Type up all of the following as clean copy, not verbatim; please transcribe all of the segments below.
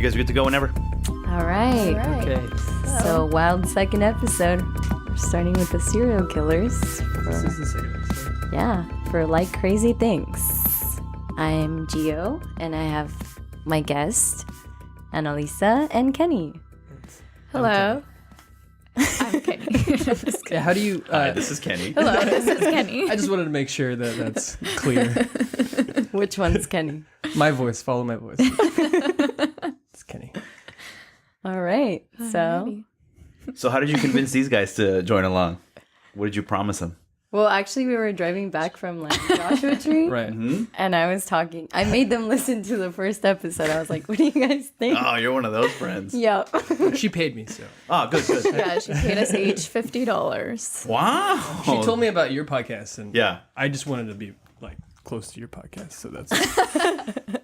guys are good to go whenever. All right. Okay. So, wild second episode. We're starting with the serial killers. This is the second episode. Yeah, for like crazy things. I'm Gio, and I have my guest, Annalisa and Kenny. Hello. I'm Kenny. Yeah, how do you... Hi, this is Kenny. Hello, this is Kenny. I just wanted to make sure that that's clear. Which one's Kenny? My voice. Follow my voice. It's Kenny. All right. So how did you convince these guys to join along? What did you promise them? Well, actually, we were driving back from like Joshua Tree. Right. Mm-hmm. And I was talking. I made them listen to the first episode. I was like, what do you guys think? Oh, you're one of those friends. Yep. She paid me, so. Oh, good. Yeah, she paid us each $50. Wow. She told me about your podcast, and Yeah. I just wanted to be, like, close to your podcast, so that's...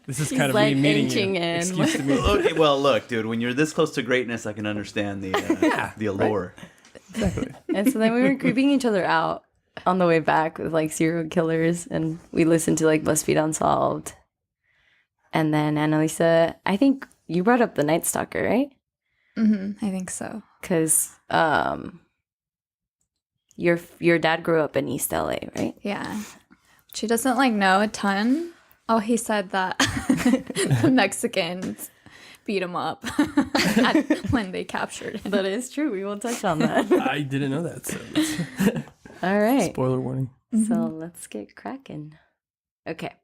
This is kind of like me meeting inching you. in. Excuse to me. Okay, well, look, dude, when you're this close to greatness, I can understand the allure. Exactly. And so then we were creeping each other out on the way back with like serial killers, and we listened to like BuzzFeed Unsolved. And then Annalisa, I think you brought up the Night Stalker, right? Mm-hmm, I think so. Because your dad grew up in East LA, right? Yeah. She doesn't like know a ton. Oh, he said that the Mexicans beat him up when they captured him. That is true. We will touch on that. I didn't know that, so that's All right. spoiler warning. So let's get cracking. Okay.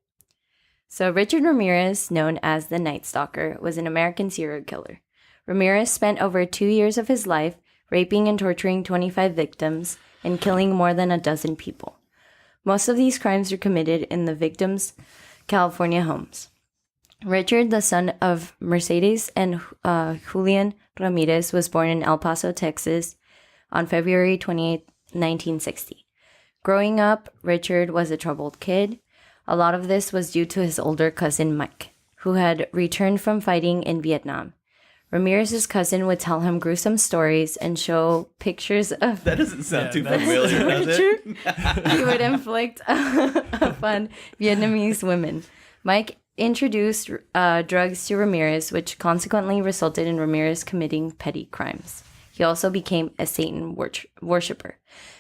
So Richard Ramirez, known as the Night Stalker, was an American serial killer. Ramirez spent over 2 years of his life raping and torturing 25 victims and killing more than a dozen people. Most of these crimes were committed in the victims' California homes. Richard, the son of Mercedes and Julian Ramirez, was born in El Paso, Texas on February 28, 1960. Growing up, Richard was a troubled kid. A lot of this was due to his older cousin Mike, who had returned from fighting in Vietnam. Ramirez's cousin would tell him gruesome stories and show pictures of... That doesn't sound too that's familiar, does it? He would inflict upon Vietnamese women. Mike introduced drugs to Ramirez, which consequently resulted in Ramirez committing petty crimes. He also became a Satan worshiper.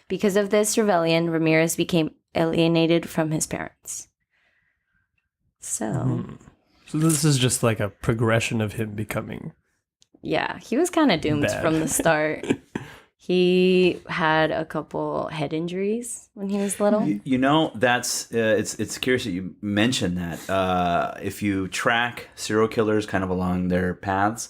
Because of this rebellion, Ramirez became alienated from his parents. So this is just like a progression of him becoming... Yeah, he was kind of doomed Bad. from the start. He had a couple head injuries when he was little. You know, that's it's curious that you mentioned that. If you track serial killers kind of along their paths,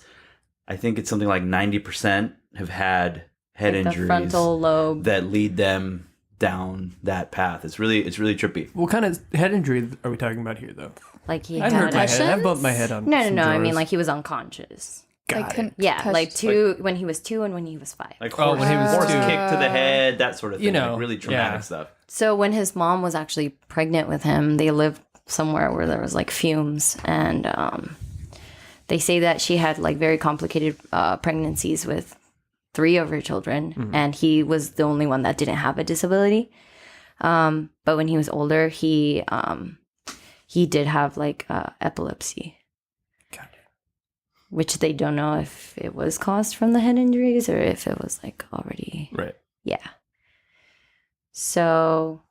I think it's something like 90% have had head Like injuries the frontal lobe. that lead them down that path. It's really trippy. What kind of head injury are we talking about here, though? Like he I've had hurt my head. Concussions? I've bumped my head on No. some I mean, drawers. like he was unconscious. Got it. Yeah, like when he was 2 and when he was 5. Like Oh, when he was horse two. kick to the head, that sort of thing. You know, like really traumatic yeah. stuff. So when his mom was actually pregnant with him, they lived somewhere where there was like fumes, and they say that she had like very complicated pregnancies with 3 of her children, and he was the only one that didn't have a disability. But when he was older, he did have like epilepsy, Got it. which they don't know if it was caused from the head injuries or if it was like already. Right. Yeah. So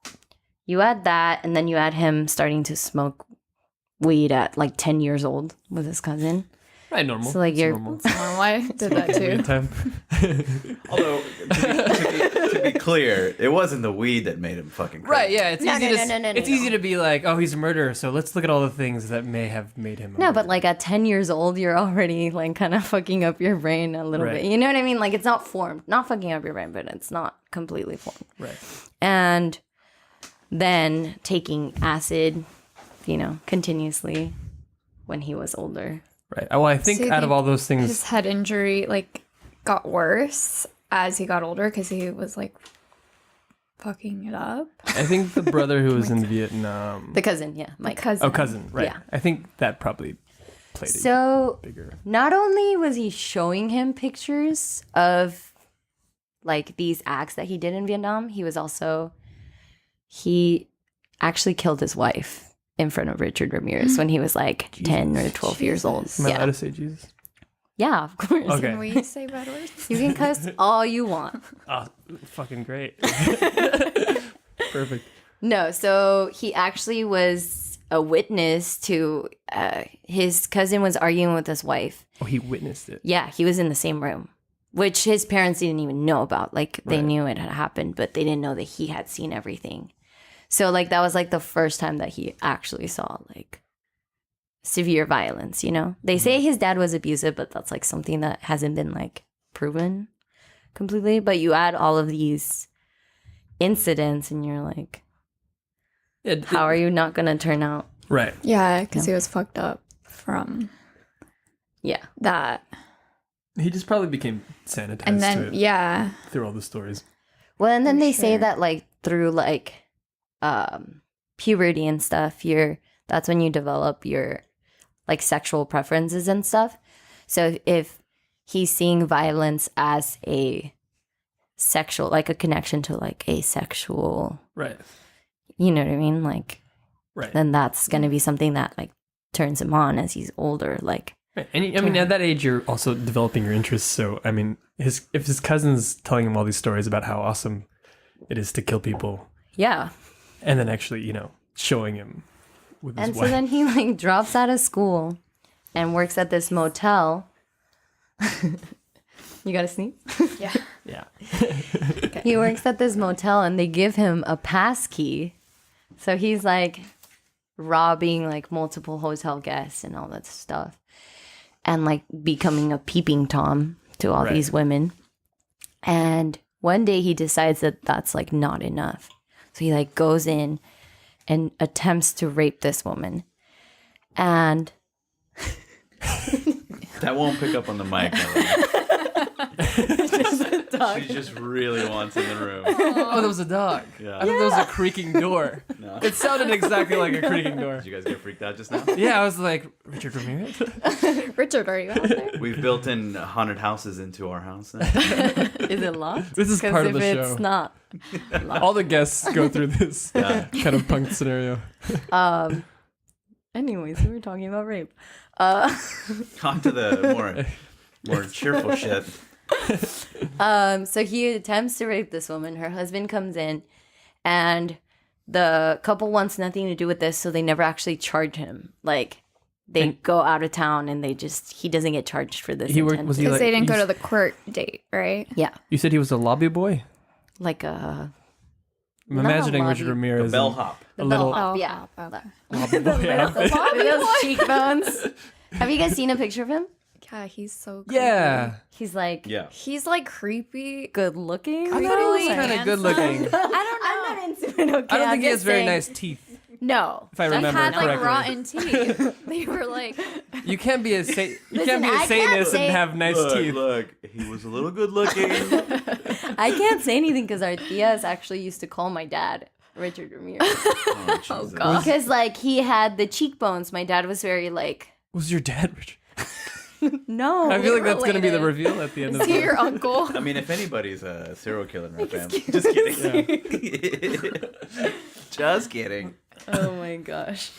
you add that, and then you add him starting to smoke weed at like 10 years old with his cousin. Right, normal. So, like, It's you're- normal. I did that Weird too. time. Although to be clear, it wasn't the weed that made him fucking crazy. Right, yeah, it's No, easy no, to no, no, no, it's no. easy to be like, oh, he's a murderer, so let's look at all the things that may have made him a No, but murderer. like at 10 years old, you're already like kind of fucking up your brain a little Right. bit. You know what I mean? Like it's not formed. Not fucking up your brain, but it's not completely formed. Right. And then taking acid, continuously when he was older. Right. Well, I think So you out of think all those things, His head injury got worse as he got older because he was fucking it up. I think the brother who was in Vietnam. The cousin, yeah, Mike. Cousin, right. Yeah. I think that probably played a So bigger. not only was he showing him pictures of like these acts that he did in Vietnam, he actually killed his wife in front of Richard Ramirez when he was like 10 or 12 years old. Am I allowed Yeah. to say Jesus? Yeah, of course. Okay. Can we say bad words? You can cuss all you want. Oh, fucking great. Perfect. No, so he actually was a witness to his cousin was arguing with his wife. Oh, he witnessed it. Yeah, he was in the same room, which his parents didn't even know about. Like, they Right. knew it had happened, but they didn't know that he had seen everything. So, like, that was, like, the first time that he actually saw, like, severe violence, you know? They say his dad was abusive, but that's, like, something that hasn't been, like, proven completely. But you add all of these incidents and you're like, Yeah, how are you not going to turn out? Right. Yeah, because he was fucked up from Yeah. that. He just probably became sanitized And to then, it yeah. through all the stories. Well, and then For they say sure. that, like, through, like, puberty and stuff, that's when you develop your, like, sexual preferences and stuff. So if he's seeing violence as a sexual, like, a connection to, like, a sexual, Right. you know what I mean? Like, Right. then that's going to be something that, like, turns him on as he's older. Like, Right. And I mean, at that age, you're also developing your interests. So, I mean, if his cousin's telling him all these stories about how awesome it is to kill people, yeah. and then actually, you know, showing him with his And so wife. then he, like, drops out of school and works at this motel. You got to sneeze? Yeah. Yeah. He works at this motel and they give him a pass key. So he's like robbing like multiple hotel guests and all that stuff. And like becoming a peeping Tom to all Right. these women. And one day he decides that that's like not enough. So he like goes in and attempts to rape this woman. And That won't pick up on the mic. She just really wants in the room. Oh, there was a dog. Yeah. I thought there was a creaking door. No. It sounded exactly like a creaking door. Did you guys get freaked out just now? Yeah, I was like, Richard Ramirez? Richard, are you out there? We've built in haunted houses into our house. is it locked? This is 'Cause part of if the it's show. not. All the guests go through this Yeah. kind of punk scenario. Anyways, we were talking about rape. On to the more cheerful shit. So he attempts to rape this woman. Her husband comes in, and the couple wants nothing to do with this, so they never actually charge him. Like, they go out of town, and he doesn't get charged for this. Was he Because like, they didn't go to the court date, right? Yeah, You said he was a lobby boy? like a I'm Not a imagining lobby. Richard The Ramirez. bellhop. A little bellhop, yeah. Okay. lobby boy outfit. With those cheekbones. Have you guys seen a picture of him? Yeah, he's so creepy. Yeah. He's like Yeah. He's like creepy. good looking. I thought he was kind of good looking. I don't know. I'm not into it. Okay, I don't I'm think he has just very saying- nice teeth, No, if I He remember had like correctly. rotten teeth. They were like, You can't be a you Listen, can't be a I can't Satanist say- and have nice teeth. Look, he was a little good looking. I can't say anything because our tias actually used to call my dad Richard Ramirez. Oh, God. Because like he had the cheekbones. My dad was very like, Was your dad Richard? no. I feel like that's going to be the related. reveal at the end of is he the your uncle? I mean, if anybody's a serial killer in our family. Just kidding. Just kidding. Oh my gosh.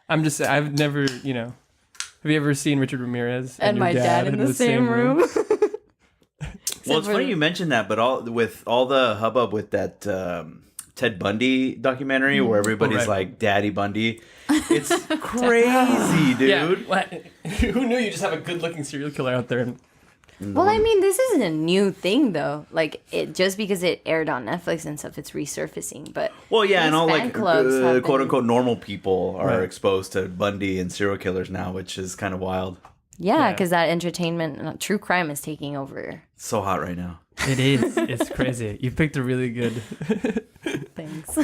I'm just I've never, have you ever seen Richard Ramirez And your my dad in the same room. Well, it's funny you mentioned that, but all the hubbub with that Ted Bundy documentary where everybody's right. like Daddy Bundy, it's crazy, dude. Yeah. What? Who knew you just have a good-looking serial killer out there? Well, I mean, this isn't a new thing though. Like it just because it aired on Netflix and stuff, it's resurfacing. But Well, yeah, and these all fan like clubs have quote been- unquote normal people are Right. exposed to Bundy and serial killers now, which is kind of wild. yeah, Yeah. because that entertainment, true crime is taking over It's so hot right now. It is. It's crazy. You picked a really good. things.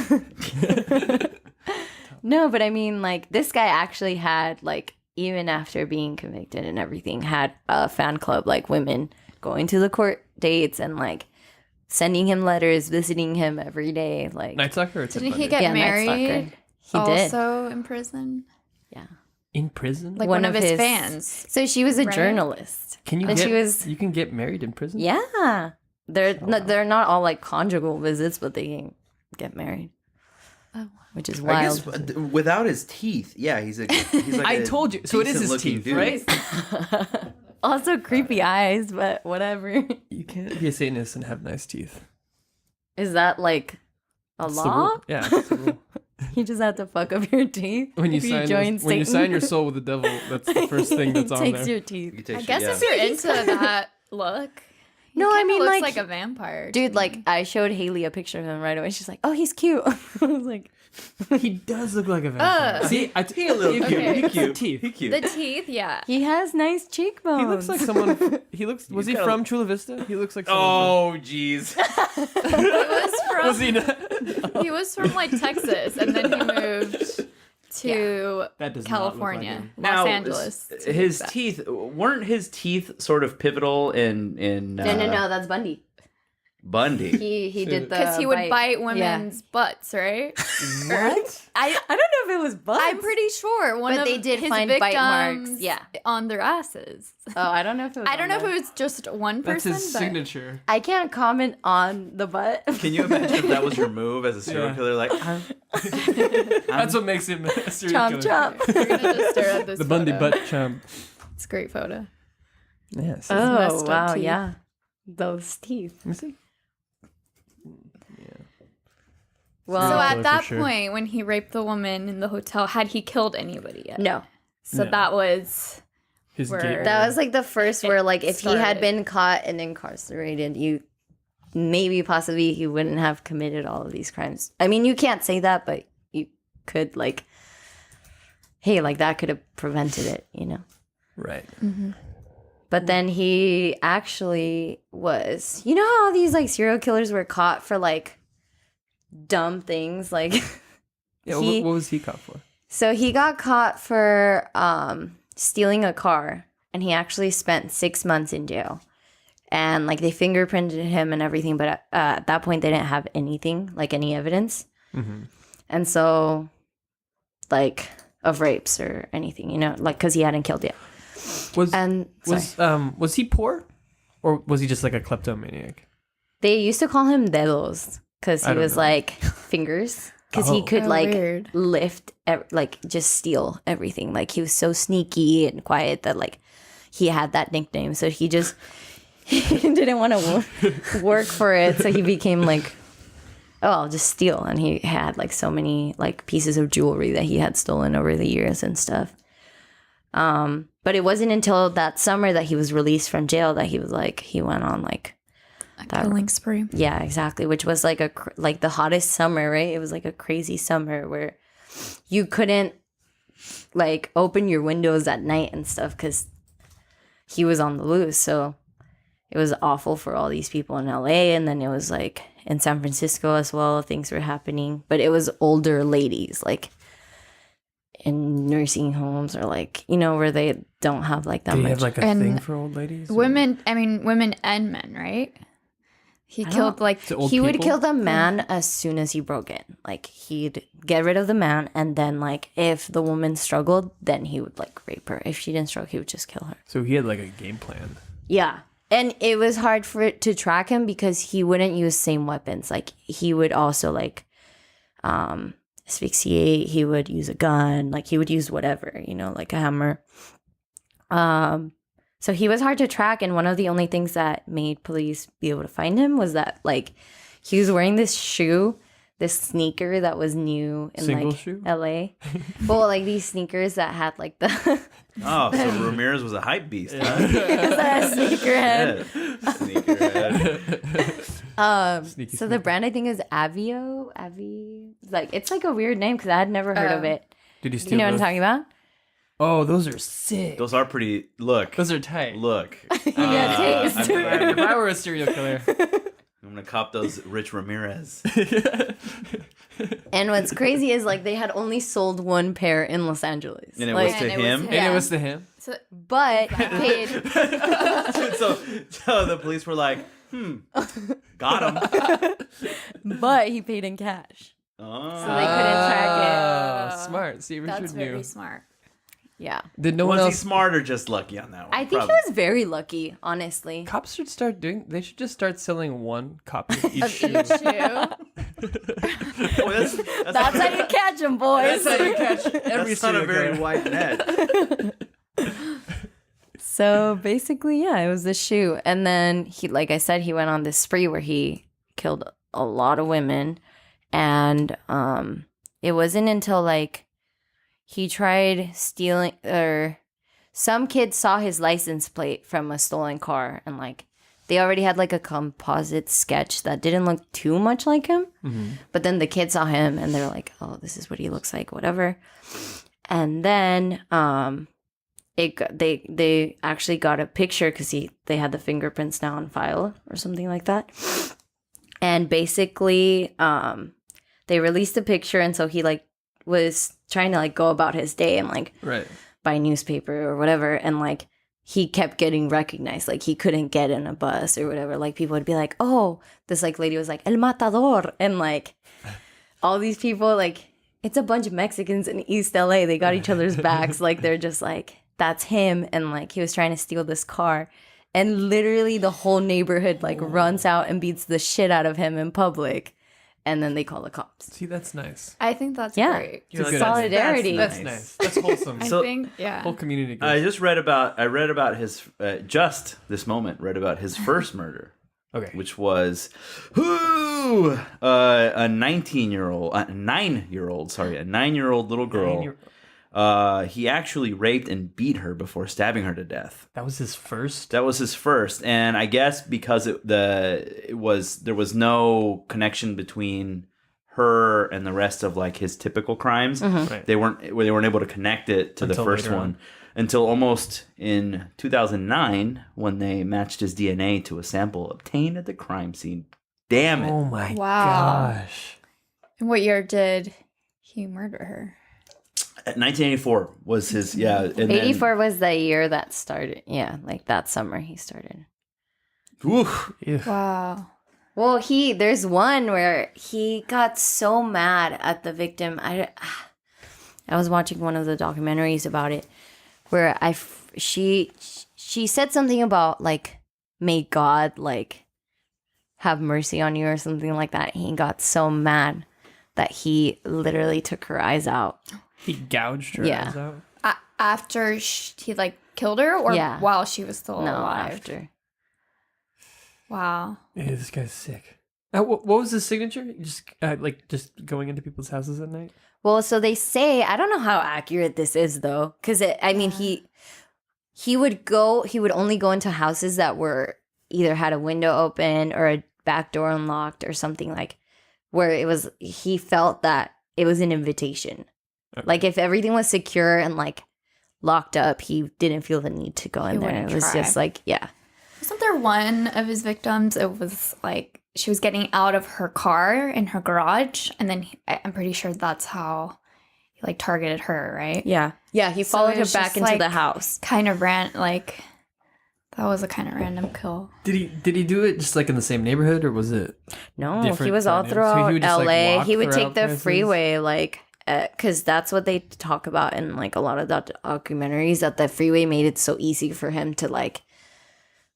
No, but I mean, like this guy actually had like even after being convicted and everything, had a fan club, like women going to the court dates and like sending him letters, visiting him every day. Like, Night Stalker or Ted Didn't he Bundy? get Night married? Stalker. He did. Also in prison, Yeah. In prison? like One one, of of his, his- fans. So she was a Right. journalist. Can you and get? she was- You can get married in prison? Yeah. They're not all like conjugal visits, but they can get married. Oh. Which is I wild. guess without his teeth, yeah, he's like I told you. So it is his decent-looking teeth, right? Also creepy eyes, but whatever. You can't be a Satanist and have nice teeth. Is that like a It's the law? rule. Yeah, it's the rule. You just have to fuck up your teeth When you if sign join when you Satan. sign your soul with the devil, that's the first thing that's He on takes there. your teeth. You take I shit, guess yeah. if you're into that look. He No, I kinda mean, looks like- like a vampire. to Dude, me. like I showed Haley a picture of him right away. She's like, "Oh, he's cute." I was like, He does look like a vampire. See, He a little cute. Okay. He cute. Teeth. He cute. the teeth, yeah. "He has nice cheekbones." He looks like someone. He looks. Was he gotta- from Chula Vista? He looks like. Someone Oh, jeez. was he? Not? He was from like Texas, and then he moved to That does California, Not look Now, Los Angeles. to be his exact. teeth weren't his teeth sort of pivotal in No, that's Bundy. Bundy. He did the Because he would bite women's butts, right? What? I don't know if it was butts. I'm pretty sure one But of they did his find bite marks, victims yeah. on their asses. Oh, I don't know if it was. I don't know if it was just one That's person, his but signature. I can't comment on the butt. Can you imagine if that was your move as a serial Yeah. killer? Like, That's what makes him a serial Chomp killer. chomp. we're gonna just stare at this The Bundy photo. butt chomp. It's a great photo. Yes. Oh messed up wow, teeth. yeah, those teeth. Let me see. Well, So killer at for that sure. point, when he raped the woman in the hotel, had he killed anybody yet? no. So No. that was His Where- gate. That was like the first where like if he had started. been caught and incarcerated, you maybe possibly he wouldn't have committed all of these crimes. I mean, you can't say that, but you could like, hey, like that could have prevented it, you know. right. But then he actually was, you know how all these like serial killers were caught for like dumb things, like Yeah. He- What was he caught for? so he got caught for stealing a car, and he actually spent 6 months in jail. And like they fingerprinted him and everything, but at that point they didn't have anything, like any evidence. Mm-hmm. And so, like of rapes or anything, you know, like because he hadn't killed yet. Was And was he poor, or was he just like a kleptomaniac? they used to call him dedos because I he don't was know. like fingers, because he Oh. could Oh, like weird. lift, like just steal everything. Like he was so sneaky and quiet that like he had that nickname. So he just he didn't want to work for it. So he became like, oh, I'll just steal. And he had like so many like pieces of jewelry that he had stolen over the years and stuff. But it wasn't until that summer that he was released from jail that he was like, he went on like, a killing spree. yeah, exactly. Which was like like the hottest summer, right? It was like a crazy summer where you couldn't like open your windows at night and stuff because he was on the loose. So it was awful for all these people in LA. And then it was like in San Francisco as well, things were happening. But it was older ladies, like in nursing homes or like, you know, where they don't have like that Did he much. have like a And thing for old ladies? or- Women and men, right? He I killed don't- like To old He would people? kill the man as soon as he broke in. Like he'd get rid of the man, and then like if the woman struggled, then he would like rape her. If she didn't struggle, he would just kill her. So he had like a game plan. Yeah. And it was hard for it to track him because he wouldn't use same weapons. Like he would also like asphyxiate, he would use a gun, like he would use whatever, you know, like a hammer. So he was hard to track, and one of the only things that made police be able to find him was that like he was wearing this shoe, this sneaker that was new in Single like shoe? LA. Well, like these sneakers that had like the Oh, so Ramirez was a hype beast, huh? that sneakerhead. Sneakerhead. Sneaky So the brand I think is Avio. Like it's like a weird name because I had never heard of Oh. it. Did he steal? You know what I'm those? talking about? Oh, those are sick. Those are pretty. Look. Those are tight. Look. got taste. If I were a serial killer, I'm gonna cop those Rich Ramirez. And what's crazy is like they had only sold one pair in Los Angeles. And it like, was to And it was him. him. and it was to him. so but he paid. so the police were like, got him. But he paid in cash. Oh. So they couldn't track Oh, smart. See, that's Richard very knew. smart. it. Yeah. Did no one Was he else? smart or just lucky on that one? I think Probably. he was very lucky, honestly. Cops should start doing. They should just start selling one copy of each Of shoe. each shoe. Boy, That's how you catch them, boys. That's how you catch every that's not a serial very killer. wide net. So basically, yeah, it was a shoot. And then he, like I said, he went on this spree where he killed a lot of women. And it wasn't until like he tried stealing, or some kids saw his license plate from a stolen car, and like they already had like a composite sketch that didn't look too much like him. But then the kids saw him and they're like, oh, this is what he looks like, whatever. And then they actually got a picture because they had the fingerprints now on file or something like that. And basically they released a picture, and so he like was trying to like go about his day and like buy newspaper or whatever, and like he kept getting recognized. Like he couldn't get in a bus or whatever. Like people would be like, oh, this like lady was like El Matador, and like all these people, like it's a bunch of Mexicans in East LA. They got each other's backs. Like they're just like, that's him. And like he was trying to steal this car, and literally the whole neighborhood like runs out and beats the shit out of him in public. And then they call the cops. See, that's nice. I think that's Yeah. great. You're like, solidarity. That's nice. That's wholesome. I So- think, yeah. Whole community. I Goes. just read about his just this moment read about his first murder, Okay. which was a 9-year-old little girl. He actually raped and beat her before stabbing her to death. That was his first. That was his first, and I guess because there was no connection between her and the rest of like his typical crimes. Right. They weren't able to connect it to Until the first later on. one until almost in 2009 when they matched his DNA to a sample obtained at the crime scene. Damn it! Oh my Wow. gosh. And what year did he murder her? 1984 was his and then- 84 was the year that started. Yeah, like that summer he started. Oof. Ew. Wow. Well, there's one where he got so mad at the victim. I was watching one of the documentaries about it, where she said something about like, may God like have mercy on you or something like that. He got so mad that he literally took her eyes out. He gouged her Yeah. eyes out. After he like killed her, or Yeah. while she was still No, alive? after. Wow. Yeah, this guy's sick. What was his signature? Just just going into people's houses at night. Well, so they say, I don't know how accurate this is though, because he would only go into houses that were either had a window open or a back door unlocked or something, like where he felt that it was an invitation. Okay. Like if everything was secure and like locked up, he didn't feel the need to go in He there. wouldn't It was try. just like, yeah. Wasn't there one of his victims? It was like she was getting out of her car in her garage, and then I'm pretty sure that's how he like targeted her, right? Yeah. Yeah, he So followed her it's back just, into the like, house. Kind of like that was a kind of random kill. Did he do it just like in the same neighborhood, or was it? No, he different was all neighborhoods? So throughout he would just, like, LA. walk He would take throughout the places? freeway, like, because that's what they talk about in like a lot of the documentaries, that the freeway made it so easy for him to like.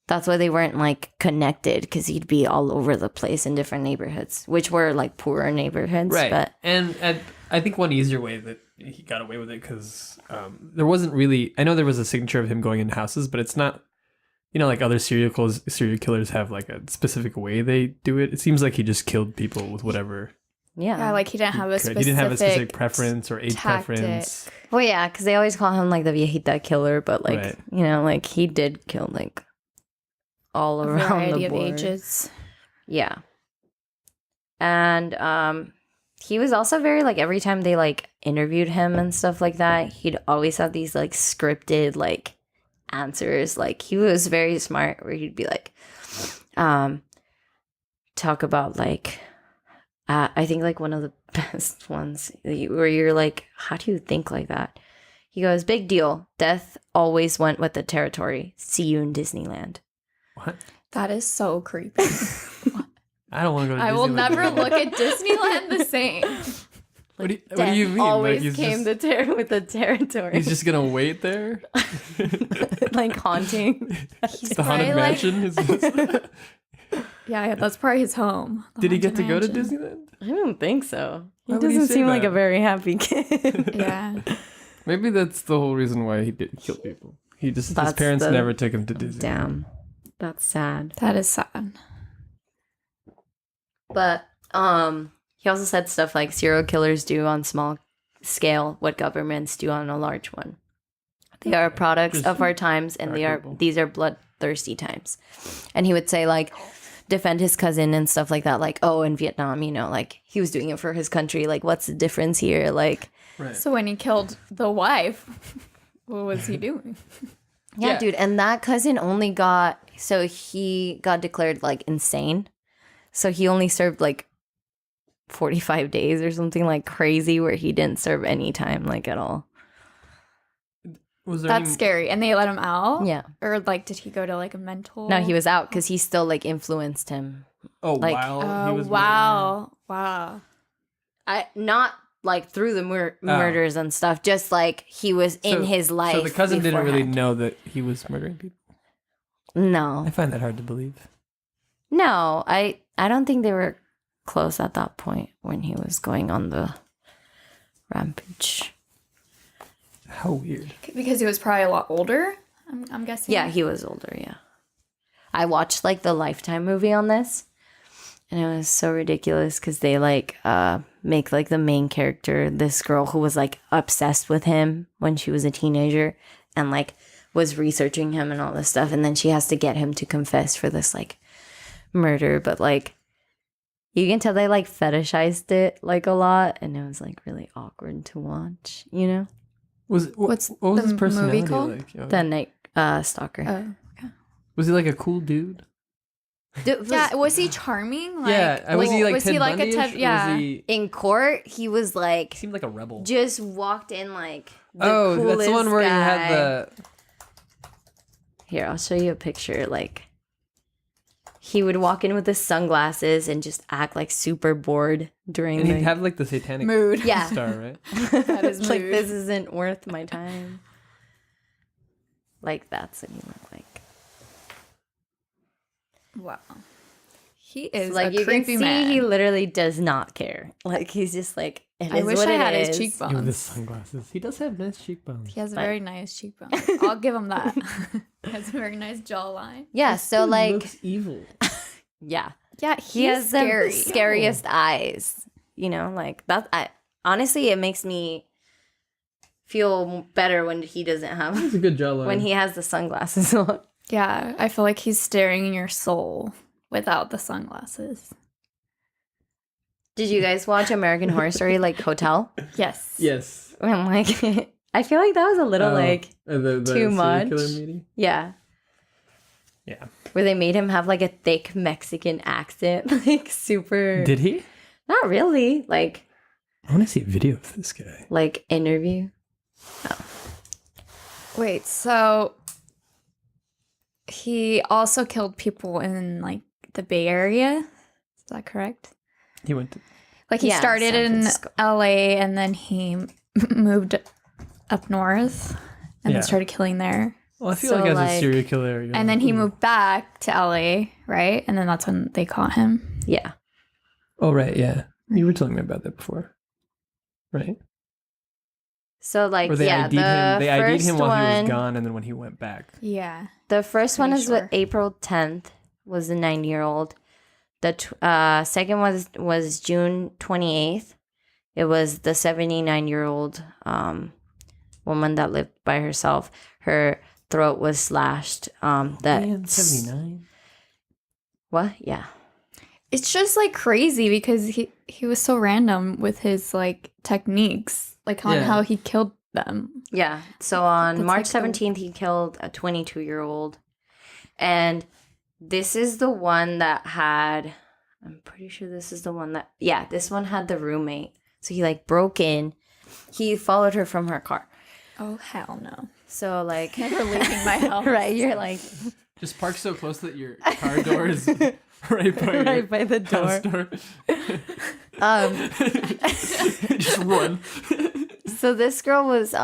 That's why they weren't like connected, because he'd be all over the place in different neighborhoods, which were like poorer neighborhoods. Right. But And I think one easier way that he got away with it, because there wasn't really. I know there was a signature of him going into houses, but it's not. You know, like other serial killers have like a specific way they do it. It seems like he just killed people with whatever. yeah. Yeah, like he didn't have a specific. He didn't have a specific preference or age tactic. preference. Well, yeah, because they always call him like the viejita killer, but like, Right. you know, like he did kill like all A around variety the of board. ages. Yeah. And he was also very like, every time they like interviewed him and stuff like that, he'd always have these like scripted like answers. Like he was very smart, where he'd be like talk about like I think like one of the best ones where you're like, how do you think like that? He goes, big deal. Death always went with the territory. See you in Disneyland. What? That is so creepy. I don't want to go to I will Disneyland never anymore. look at Disneyland the same. What do Death you mean? always Like, came with the territory. he's just gonna wait there? like haunting. The haunted probably, like- mansion? Yeah, that's probably his home. the Did he get Haunted to go to Mansion. Disneyland? I don't think so. He Why would he doesn't say seem like that? a very happy kid. Yeah. Maybe that's the whole reason why he did kill people. His That's parents the- never took him to Disney. Damn. That's sad. That is sad. But he also said stuff like serial killers do on small scale what governments do on a large one. They are products Just of our times, and arguable. these are bloodthirsty times. And he would say like defend his cousin and stuff like that. Like, oh, in Vietnam, like he was doing it for his country. Like, what's the difference here? Like, Right. So when he killed the wife, what was he doing? yeah, Yeah. dude. And that cousin only he got declared like insane. So he only served like 45 days or something like crazy, where he didn't serve any time like at all. Was there That's any, scary. And they let him out? Yeah. Or like, did he go to like a mental? No, he was out because he still like influenced him. Oh, like- while he Oh, was wow. Not like through the murders and stuff, just like he was in So- his life. So the cousin didn't really beforehand. know that he was murdering people. No, I find that hard to believe. no, I don't think they were close at that point when he was going on the rampage. How weird. Because he was probably a lot older, I'm guessing. Yeah, he was older. Yeah, I watched like the Lifetime movie on this, and it was so ridiculous because they like make like the main character this girl who was like obsessed with him when she was a teenager and like was researching him and all this stuff, and then she has to get him to confess for this like murder, but like you can tell they like fetishized it like a lot, and it was like really awkward to watch. What was the his personality movie called? like? Oh, The Night Stalker. Oh. was he like a cool dude? Yeah, was he charming? Like, Yeah, was he like was Ted he like a Bundy-ish, Ted? or Yeah. was he In court, he was like seemed like a rebel? just walked in like the Oh, coolest that's the one where guy. he had the. Here, I'll show you a picture. Like he would walk in with his sunglasses and just act like super bored during And the he'd have like the satanic Mood. yeah. star, right? That is like mood. this isn't worth my time. Like that's what he looked like. Wow. He is Like a you can creepy see, man. he literally does not care. Like he's just like, it I is wish what I it had is. his With the cheekbones. sunglasses, he does have nice cheekbones. He has But- very nice cheekbones. I'll give him that. He has a very nice jawline. Yeah, so like, looks evil. yeah, Yeah, he has scary. the scariest eyes. Like that. Honestly, it makes me feel better when he doesn't have It's a good jawline. when he has the sunglasses on. Yeah, I feel like he's staring in your soul without the sunglasses. Did you guys watch American Horror Story, like Hotel? Yes. Yes. I'm like, I feel like that was a little like, the too serial much. killer meeting. yeah, Yeah. where they made him have like a thick Mexican accent, like super. Did he? Not really, like I want to see a video of this guy. interview. Wait, so he also killed people in like the Bay Area? Is that correct? He went to. Like he Yeah, started San in Francisco. LA and then he moved up north and Yeah. then started killing there. Well, I feel So, like as a like- serial killer. And then he moved back to LA, right? And then that's when they caught him. Yeah. Oh right, yeah. You were telling me about that before, right? So like Or they yeah, ID'd the him. They ID'd first him while he one, was gone, and then when he went back. Yeah. the first one Pretty is sure. April 10th was the 9-year-old. The second was June 28th. It was the 79-year-old woman that lived by herself. Her throat was slashed. Man, 79. What? Yeah. It's just like crazy because he was so random with his like techniques, like on Yeah. how he killed them. Yeah. So on That's March like the- 17th, he killed a 22-year-old. And this is the one that had, I'm pretty sure this is the one that, yeah, this one had the roommate. So he like broke in. He followed her from her car. Oh hell no! So like, Never leaving my house. right, you're like Just park so close that your car door is right by your right by the house door. door. Just run. So this girl was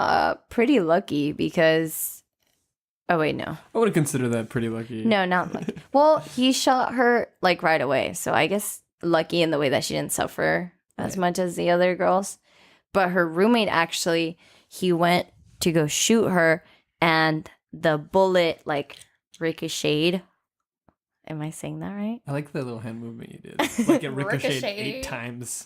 pretty lucky because, oh wait, no. I would consider that pretty lucky. No, not lucky. Well, he shot her like right away. So I guess lucky in the way that she didn't suffer as Right. much as the other girls. But her roommate actually, he went to go shoot her and the bullet like ricocheted. Am I saying that right? I like the little hand movement you did. Like it ricocheted Ricochet. 8 times.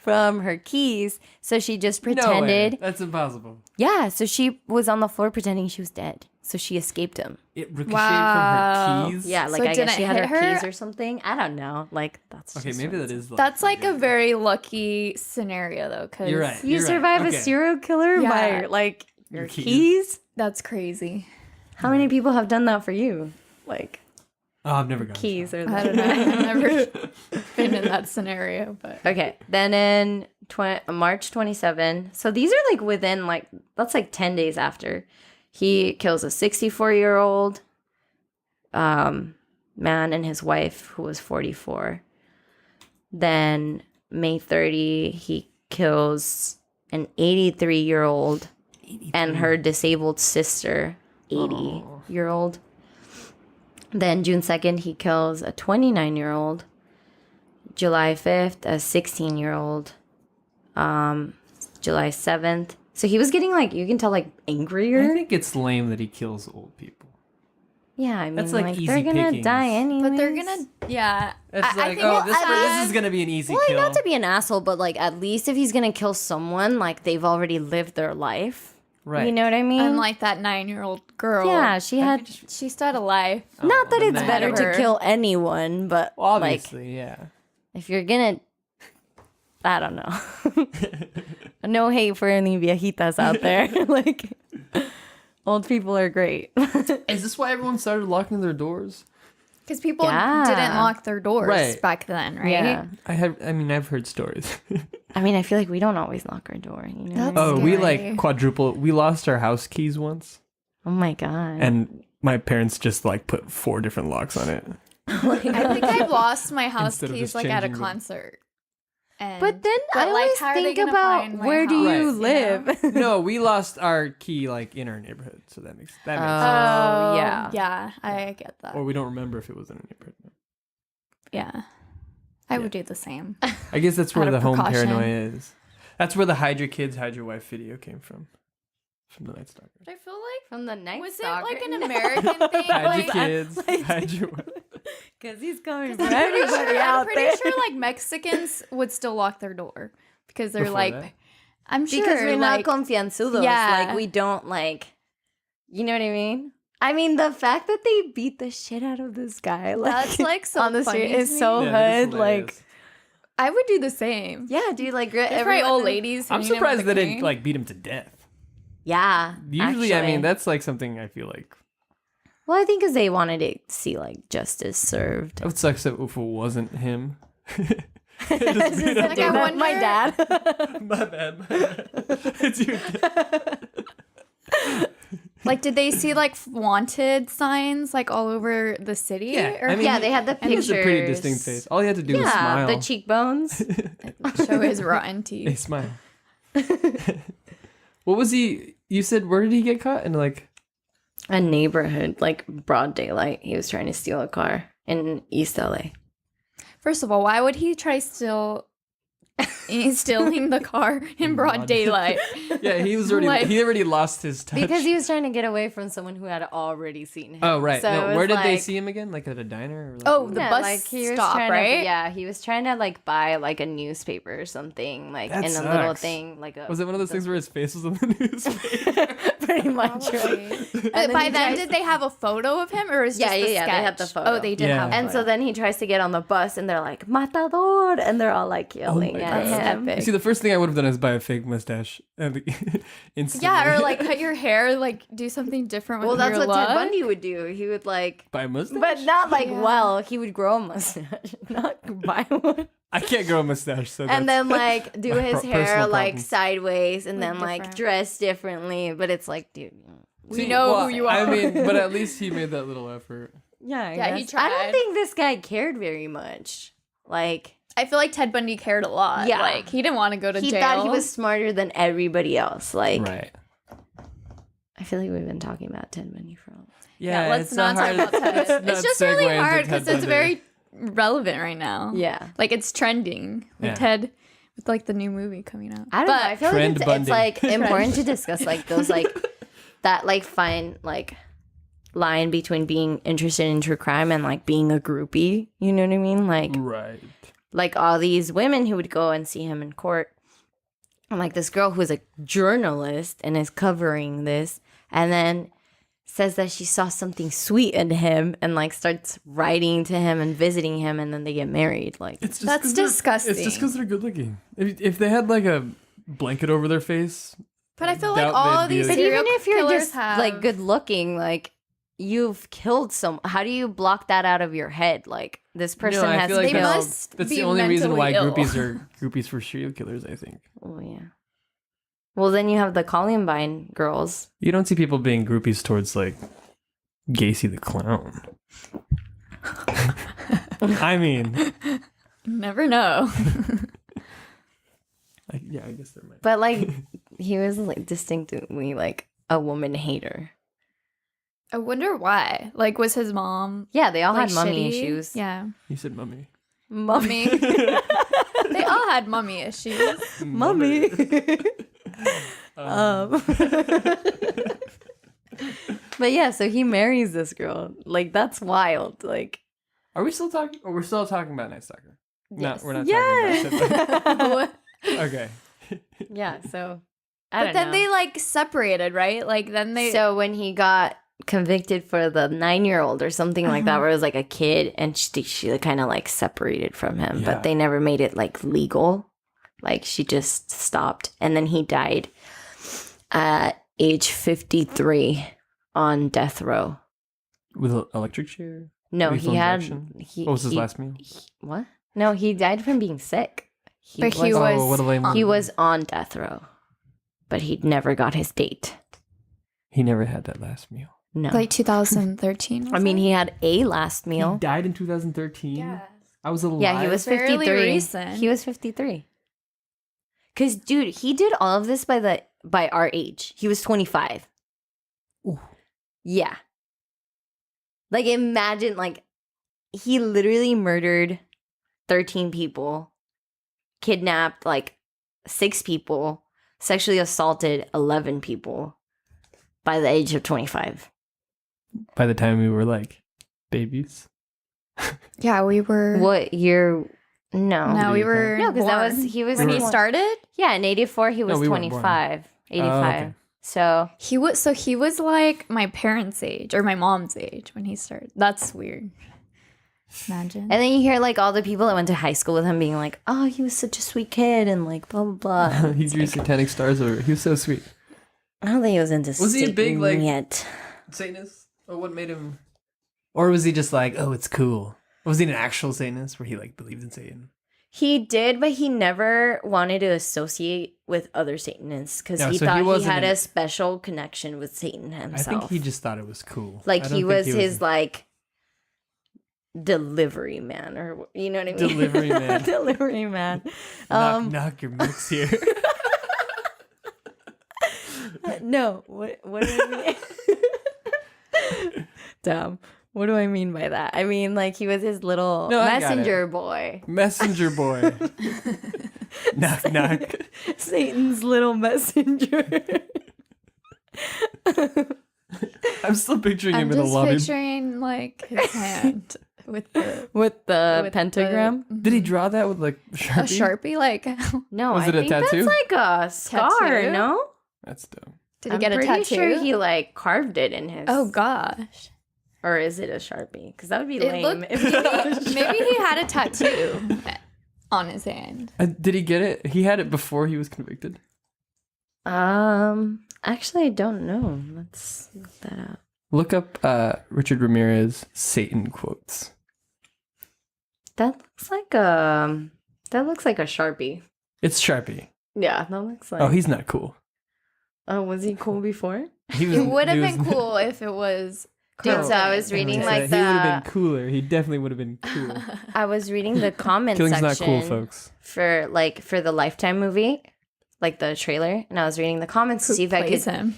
From her keys. So she just No way. pretended. That's impossible. Yeah, so she was on the floor pretending she was dead. So she escaped him. It ricocheted Wow. from her keys. Yeah, like So I did guess it she had hit her her? keys or something. I don't know. Like that's Okay, just maybe what that it is. That's like a yeah. very lucky scenario though, because You're right. You You're right. survive a Okay. serial killer Yeah. by like your Your keys. keys? that's crazy. How many people have done that for you? Like Oh, I've never gone. keys or I don't know. I've never been in that scenario, but Okay, then in March 27, so these are like within like, that's like 10 days after, he kills a 64-year-old man and his wife who was 44. Then May 30, he kills an 83-year-old and her disabled sister, 80-year-old. Then June 2nd, he kills a 29-year-old. July 5th, a 16-year-old. July 7th. So he was getting like, you can tell, like angrier. I think it's lame that he kills old people. Yeah, I mean, That's, like, like easy they're gonna pickings. die anyway. but they're gonna It's I like, think oh, it's this is gonna be an easy Well, kill. not to be an asshole, but like at least if he's gonna kill someone, like they've already lived their life. Right. You know what I mean? unlike that 9-year-old girl. yeah, she had. She still had a life. Not that the it's nine- better to Whatever. kill anyone, but Well, like obviously, yeah. if you're gonna, I don't know. No hate for any viejitas out there. Like, old people are great. Is this why everyone started locking their doors? Because people Yeah. didn't lock their doors Right. back then, right? Yeah. I've heard stories. I mean, I feel like we don't always lock our door. You know? That's- Oh, we Scary. like quadruple. We lost our house keys once, Oh my god. and my parents just like put 4 different locks on it. I think I've lost my house Instead of keys just like at a changing them. concert. And, But then I like, always how are they think gonna about find my where do you house, you live? No, we lost our key like in our neighborhood, so that makes sense. Oh, yeah. Yeah, I get that. Or we don't remember if it was in a neighborhood. Yeah. I would do the same. I guess that's where Out the of home precaution. paranoia is. That's where the hide your kids, hide your wife video came from the Night Stalker. I feel like From the night was stalker. it like an American thing? Hide like, your kids, hide your wife. Because he's coming 'cause for everybody out I'm pretty there. sure like Mexicans would still lock their door because they're Before like, that? I'm sure Because we're not like, confianzudos. Yeah. Like, we don't, like, you know what I mean? I mean, the fact that they beat the shit out of this guy, like, that's like so on the funny street to is me. so Yeah, that is hood. Like, hilarious. I would do the same. yeah, dude, like, There's probably everyone. old ladies. I'm hitting him with surprised a they didn't cane. like beat him to death. Yeah. Usually, I actually. mean, that's like something I feel like Well, I think because they wanted to see, like, justice served. that would suck if it wasn't him. Like, I wonder- my dad. My bad. My bad. It's your dad. Like, did they see like wanted signs like all over the city? Yeah, or I mean, Yeah, they had the He has pictures. a pretty distinct face. All he had to do was Yeah, smile. the cheekbones. show his rotten Hey, teeth. smile. What was he? You said where did he get caught? And like, A neighborhood, like, broad daylight. He was trying to steal a car in East LA. First of all, why would he try stealing the car in broad daylight? yeah, he was already Like- he already lost his touch. Because he was trying to get away from someone who had already seen him. Oh right. So it no, was where did they like- see him again? Like at a diner? Or like, Oh, the Yeah, bus like he was stop, trying right? To, yeah, he was trying to like buy like a newspaper or something, like That in a little sucks. thing, like a. was it one of those things where his face was on the newspaper? Pretty much. Probably. Right? But then by he then, tries- did they have a photo of him, or was Yeah, just yeah, the yeah, they had the sketch? photo. Oh, they did Yeah. have. A And so photo. then he tries to get on the bus, and they're like "Matador," and they're all like yelling my at God. him. That's epic. See, the first thing I would have done is buy a fake mustache and instantly. Yeah, or like cut your hair, like do something different with Well, that's your what look. Ted Bundy would do. He would like, buy a mustache. but not like Yeah. well. He would grow a mustache, not buy one. I can't grow a mustache, so And that's- then like do my his hair personal like problems. sideways and Like then like different. dress differently, but it's like, dude, We See, know well, who you I are. mean, but at least he made that little effort. yeah, Yeah, he I tried. don't think this guy cared very much. Like I feel like Ted Bundy cared a lot. Yeah. Like he didn't want to go to he jail. thought he was smarter than everybody else. Like Right. I feel like we've been talking about Ted Bundy for a while. Yeah, let's it's not a talk hard- about Ted. let's It's not just segue really into hard Ted because it's Bundy. very relevant right now. Yeah. Like it's trending with Yeah. Ted, with like the new movie coming out. I don't But know. I feel Trend like it's Bundy. like important to discuss like those like that like fine like line between being interested in true crime and like being a groupie. You know what I mean? Right. Like all these women who would go and see him in court. And like this girl who is a journalist and is covering this, and then says that she saw something sweet in him and like starts writing to him and visiting him, and then they get married. Like It's just That's 'cause they're- disgusting. It's just because they're good looking. If they had like a blanket over their face, But I feel Doubt like all they'd of be these like- but serial even if you're killers just have like good looking, like you've killed some. How do you block that out of your head? Like this person I has feel like They killed. must that's be the only reason why mentally ill. groupies are groupies for serial killers. I think Oh yeah. Well, then you have the Columbine girls. you don't see people being groupies towards like Gacy the clown. I mean, Never know. yeah, I guess there might. But like he was like distinctly like a woman hater. I wonder why. Like, was his mom Yeah, they all like had mummy shitty? issues. Yeah, You said mummy. Mummy. they all had mummy issues. Mummy. Um, But yeah, so he marries this girl. Like that's wild. Like Are we still talking? Or we're still talking about Night Stalker? Yes. No, we're not talking about it. yeah. Okay. Yeah, so I But don't then know. they like separated, right? Like then they. So when he got convicted for the 9-year-old or something like that, where it was like a kid, and she kind of like separated from him, Yeah. but they never made it like legal. Like she just stopped, and then he died at age 53 on death row. With an electric chair? No, Lethal he had. injection? He, What was his he- last meal? What? No, he died from being sick. But he was. Oh, what a lame He movie. was on death row, but he never got his date. He never had that last meal. No. Like 2013. I mean, he had a last meal. He died in 2013? I was alive. Yeah, he was Fairly 53. recent. He was 53. Cause dude, he did all of this by our age. He was 25. Ooh. Yeah. Like imagine like he literally murdered 13 people, kidnapped like 6 people, sexually assaulted 11 people by the age of 25. By the time we were like babies. Yeah, we were. What year? No. No, we were. No, because that born. was he was when he twen- started. Yeah, in 84 he was we weren't born. 25. 85. Oh, okay. So He was like my parents' age or my mom's age when he started. That's weird. Imagine. and then you hear like all the people that went to high school with him being like, "Oh, he was such a sweet kid," and like blah blah blah. He drew satanic stars over. He was so sweet. I don't think he was into. Was he a big, Satan like- yet? Satanist? Or what made him? Or was he just like, oh, it's cool? Was he an actual Satanist where he like believed in Satan? He did, but he never wanted to associate with other Satanists because No, he so he thought he, wasn't had an- a special connection with Satan himself. I think he just thought it was cool. I like don't he think was his like delivery man, or you know what I mean? Delivery man. Delivery man. knock, knock, your milk's here. No, what do I mean? Damn. What do I mean by that? I mean, like, he was his little No, I got messenger boy. Messenger boy. Knock, knock. Satan's little messenger. I'm still picturing I'm him in the just lobby. picturing like his hand with the With the with pentagram? Did he draw that with like a Sharpie? Sharpie. Like, No, Was I it a think tattoo? that's like a scar, Tattoo? no? That's dope. did he I'm get a pretty tattoo? sure he, like, carved it in his... Oh gosh, Or is it a Sharpie? Because that would be it lame. looked. if it was a Maybe Sharpie. he had a tattoo on his hand. Did he get it? He had it before he was convicted. Actually, I don't know. Let's look that up. Look up Richard Ramirez Satan quotes. That looks like a Sharpie. It's Sharpie. Yeah, that looks like. Oh, he's not cool. Oh, was he cool before? He was, It would have he been was- cool if it was. Dude, carved so I in. was reading He like would have the. been cooler. He definitely would have been cool. I was reading the comment Killing's section not cool, folks. for the Lifetime movie, like the trailer, and I was reading the comments to Who see if I plays could. him.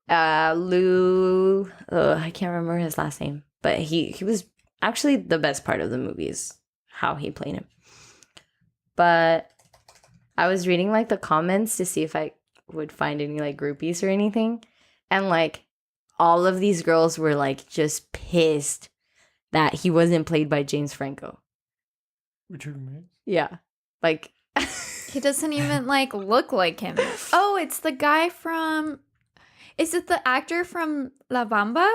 Lou, I can't remember his last name, but he was actually the best part of the movie is how he played him. But I was reading like the comments to see if I would find any like groupies or anything, And like all of these girls were like just pissed that he wasn't played by James Franco. Richard Ramirez? Yeah. Like He doesn't even like look like him. Oh, it's the guy from. Is it the actor from La Bamba?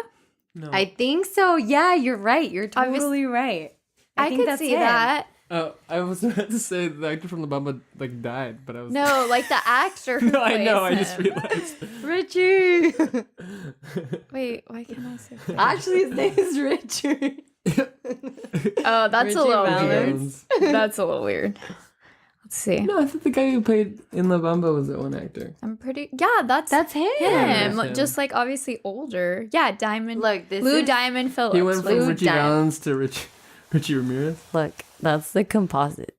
No. I think so. Yeah, you're right. You're I was- totally right. I think could that's see him. that. Oh, I was about to say the actor from La Bamba like died, but I was No, like the actor. Who No, I know. I plays just him. realized. Richie. Wait, why can't I say that? Actually, his name is Richard. Oh, that's Richie a little Valens. weird. That's a little weird. Let's see. No, I thought the guy who played in La Bamba was that one actor. I'm pretty. Yeah, that's That's him. Yeah, him. that's him. Just like obviously older. Yeah, Diamond. Look, this Blue is Diamond Phillips. He went from Blue Richie Diamond. Valens to Richie Ramirez. look. That's the composite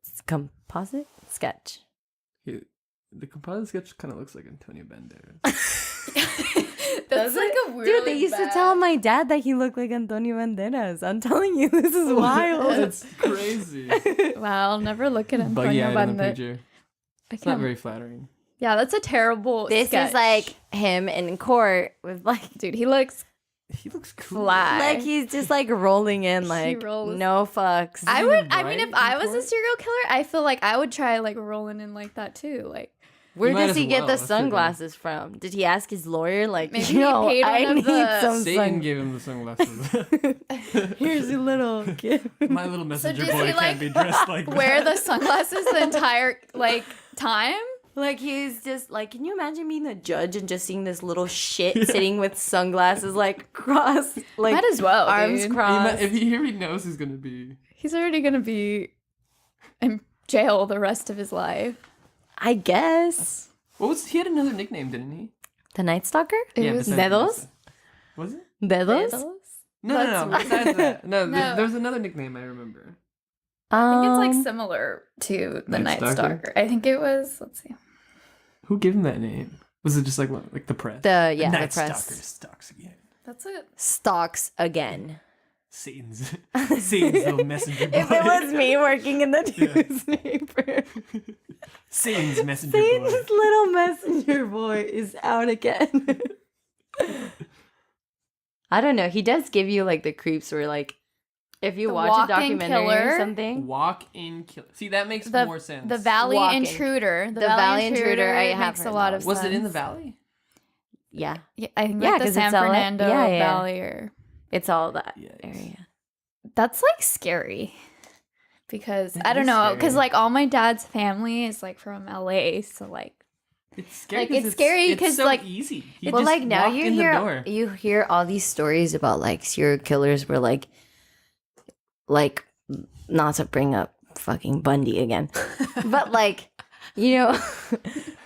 sketch. The composite sketch kind of looks like Antonio Banderas. That's like a weird. Dude, they used to tell my dad that he looked like Antonio Banderas. I'm telling you, this is wild. That's crazy. Wow, I'll never look at Buggy Antonio eyed on the Banderas. picture. I It's not can't- very flattering. Yeah, that's a terrible. This sketch. is like him in court with like, dude, he looks He looks cool. fly. like he's just like rolling in, like rolls- no fucks. I he would. even I mean, if bright I in was a court? serial killer, I feel like I would try like rolling in like that too. Like Where might does as he get well, the I figured. sunglasses from? Did he ask his lawyer? Like, Maybe you know, he paid I one of need the- some Satan gave him the sunglasses. Here's a little gift. My little messenger does boy he, can't like, be dressed like wear that. the sunglasses the entire like time. Like he's just like, can you imagine being a judge and just seeing this little shit sitting with sunglasses like crossed, like Might as well, arms dude. crossed. If he already knows he's gonna be. He's already gonna be in jail the rest of his life. I guess He had another nickname, didn't he? the Night Stalker. It was besides Dedos? Vanessa. Was it? Dedos. No. That's Besides that, no. No. There was another nickname I remember. I think it's like similar to the Night Night Stalker? Stalker. I think it was. Let's see. Who gave him that name? Was it just like what, like the press? the Night press Stalker stalks again. That's it. stalks again. Satan's little messenger boy. If it was me working in the newspaper, Satan's messenger boy. Satan's little messenger boy is out again. I don't know. He does give you like the creeps where like if you The watch a walk-in documentary killer. or something. Walk-in killer. See, that makes The more sense. The Valley Walking. Intruder. The Valley Intruder, I have makes a heard lot that of one. Was sense. it in the valley? Yeah, Yeah, I think Yeah, like the 'cause San it's all- Fernando yeah, yeah. Valley. Or it's all that Yikes. area. that's like scary because It I don't is know scary. because like all my dad's family is like from LA, so like It's scary. Like, 'cause it's scary it's 'cause, so like- easy. You Well, just like now walk you in the door. hear all these stories about like serial killers where like not to bring up fucking Bundy again, but like you know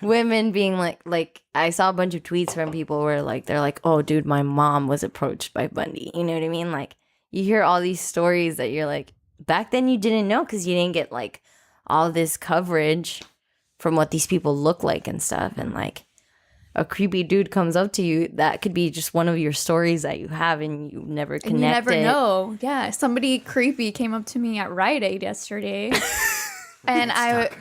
women being like I saw a bunch of tweets from people where like they're like, oh dude, my mom was approached by Bundy. You know what I mean? Like you hear all these stories that you're like back then you didn't know because you didn't get like all this coverage from what these people look like and stuff, and like a creepy dude comes up to you, that could be just one of your stories that you have and you never connect and you never it. know. Yeah, somebody creepy came up to me at Rite Aid yesterday, and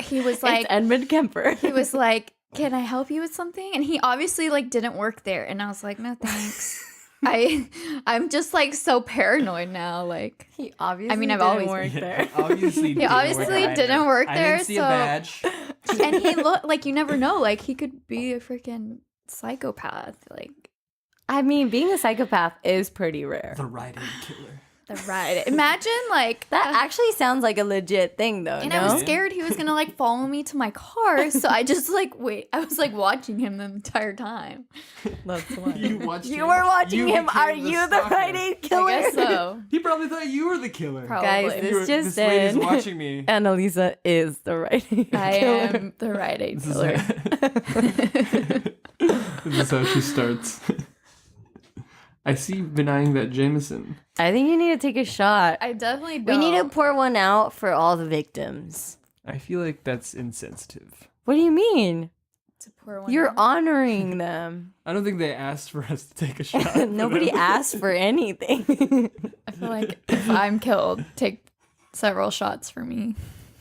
he was like, It's Edmund Kemper. he was like, "Can I help you with something?" And he obviously like didn't work there, and I was like, "No, thanks." I'm just like so paranoid now. Like He obviously I mean, I've didn't always- work there. Obviously, He obviously didn't work I there, didn't see so- a badge. and he looked like you never know. Like he could be a freaking psychopath. Like I mean, being a psychopath is pretty rare. The Rite Aid killer. the Rite Aid. Imagine like That actually sounds like a legit thing, though. And no? I was scared he was gonna like follow me to my car, so I just like I was like watching him the entire time. That's why. You watched You him. were watching You him. Are became the you the stalker. Rite Aid killer? I guess so. He probably thought you were the killer. Probably. Guys, You this were- just this lady's in. watching me. Annalisa is the Rite Aid I killer. am the Rite Aid This is killer. This is how she starts. I see denying that Jameson. I think you need to take a shot. I definitely We don't. need to pour one out for all the victims. I feel like that's insensitive. What do you mean? to pour one You're out. honoring them. I don't think they asked for us to take a shot. for Nobody them. asked for anything. I feel like if I'm killed, take several shots for me.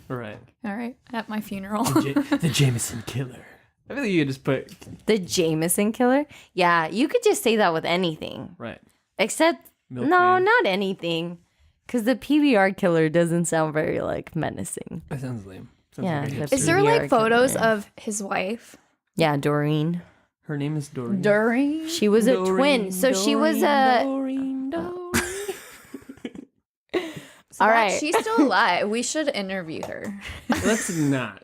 Right. All right, at my funeral. The Jameson killer. I feel like you could just put The Jameson killer? Yeah, you could just say that with anything. right. Except, no, Milkmaid. not anything. Because the PBR killer doesn't sound very, like, menacing. That sounds lame. Sounds Yeah, like a the hipster. Is there PBR like photos killer. of his wife? Yeah, Doreen. Her name is Doreen. During. She was a twin. So she was a... Doreen. All right. She's still alive. We should interview her. Let's not.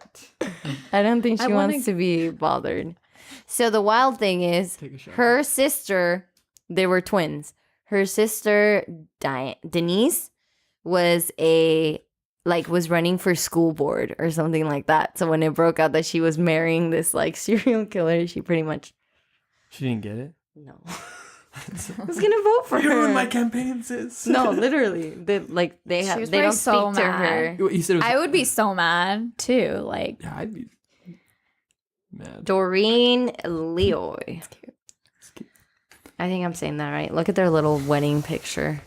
I don't think she I wanna- wants to be bothered. So the wild thing is, Take a shot. her sister, they were twins. Her sister, Denise, was was running for school board or something like that. So when it broke out that she was marrying this like serial killer, she pretty much She didn't get it. no. I was gonna vote for You ruined her. my campaign, sis. No, literally, they She was they don't probably speak so to her. mad. You said it was. I would be so mad too. Like, Yeah, I'd be mad. Doreen Leoy. It's cute. I think I'm saying that right. Look at their little wedding picture.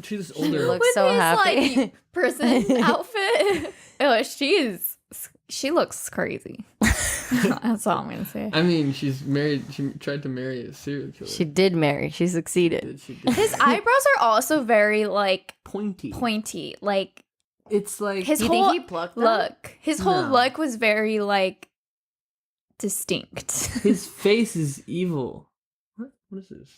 She's She older. looks with so his, happy. like, person outfit. Oh, she looks crazy. That's all I'm gonna say. I mean, she's married. She tried to marry a serial killer. She did marry. She succeeded. She did. His eyebrows are also very like Pointy. pointy. Like It's like his You whole think he plucked them? look. His whole No. look was very like distinct. his face is evil. What is this?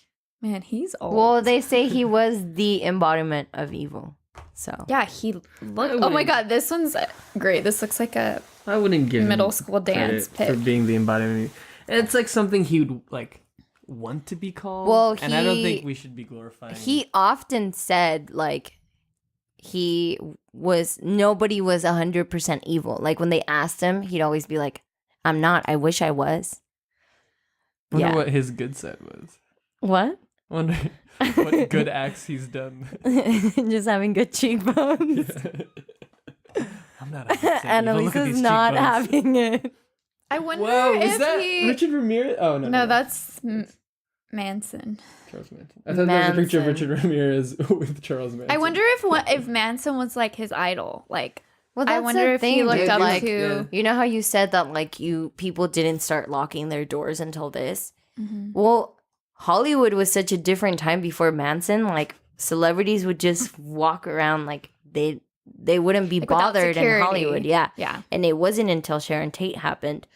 Man, he's old. Well, they say he was the embodiment of evil. So yeah, he looked. I Oh my wouldn't- god, this one's great. This looks like a I wouldn't give middle him school credit dance for pic. being the embodiment. It's like something he would like want to be called. Well, and I don't he- think we should be glorifying. he often said like nobody was 100% evil. Like when they asked him, he'd always be like, I'm not. I wish I was. Wonder Yeah. what his good side was. What? Wonder what good acts he's done. Just having good cheekbones. I'm not. 100% evil. Look at Annalisa's these not cheekbones. having it. I wonder Whoa, if is that he. Richard Ramirez? Oh no, No, that's Manson. Charles Manson. I thought that was a picture of Manson. Richard Ramirez with Charles Manson. I wonder if Manson was like his idol. Like, Well, I that's wonder the if thing, he looked dude. up like, to. you know how you said that like people didn't start locking their doors until this? Mhm. Well, Hollywood was such a different time before Manson. Like celebrities would just walk around like they wouldn't be Like, without bothered in security. Hollywood. Yeah. Yeah. And it wasn't until Sharon Tate happened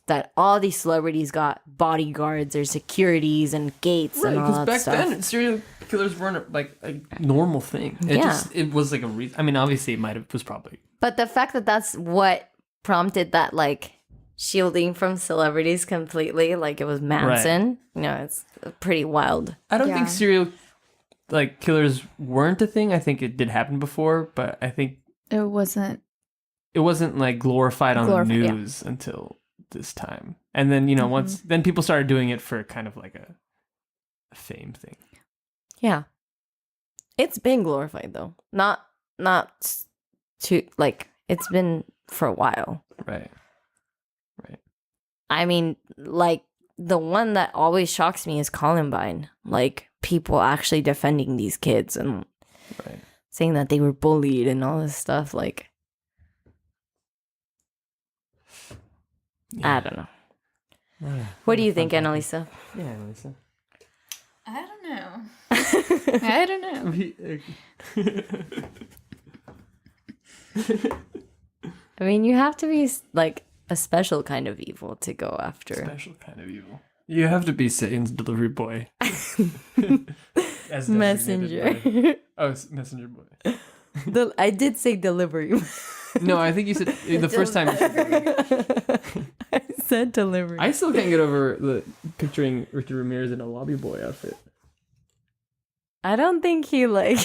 that all these celebrities got bodyguards or securities and gates Right, and all because that back stuff. then serial killers weren't like a normal thing. It was like a reason. I mean, obviously, it was probably But the fact that that's what prompted that, like, shielding from celebrities completely, like it was Manson, you know, it's pretty wild. I don't Yeah. think serial like killers weren't a thing. I think it did happen before, but I think It wasn't. it wasn't like glorified on Glorified, the yeah. news until this time. And then, once then people started doing it for kind of like a fame thing. Yeah. It's been glorified, though. Not too, like, it's been for a while. Right. I mean, like, the one that always shocks me is Columbine. Like, people actually defending these kids and Right. saying that they were bullied and all this stuff. Like, I don't know. What do you think, Annalisa? Yeah, Annalisa. I don't know. I don't know. I mean, you have to be, like, a special kind of evil to go after. Special kind of evil. You have to be Satan's delivery boy. As designated Messenger. by- Oh, it's messenger boy. I did say delivery. No, I think you said the first time. I said delivery. I still can't get over the picturing Richard Ramirez in a lobby boy outfit. I don't think he, like...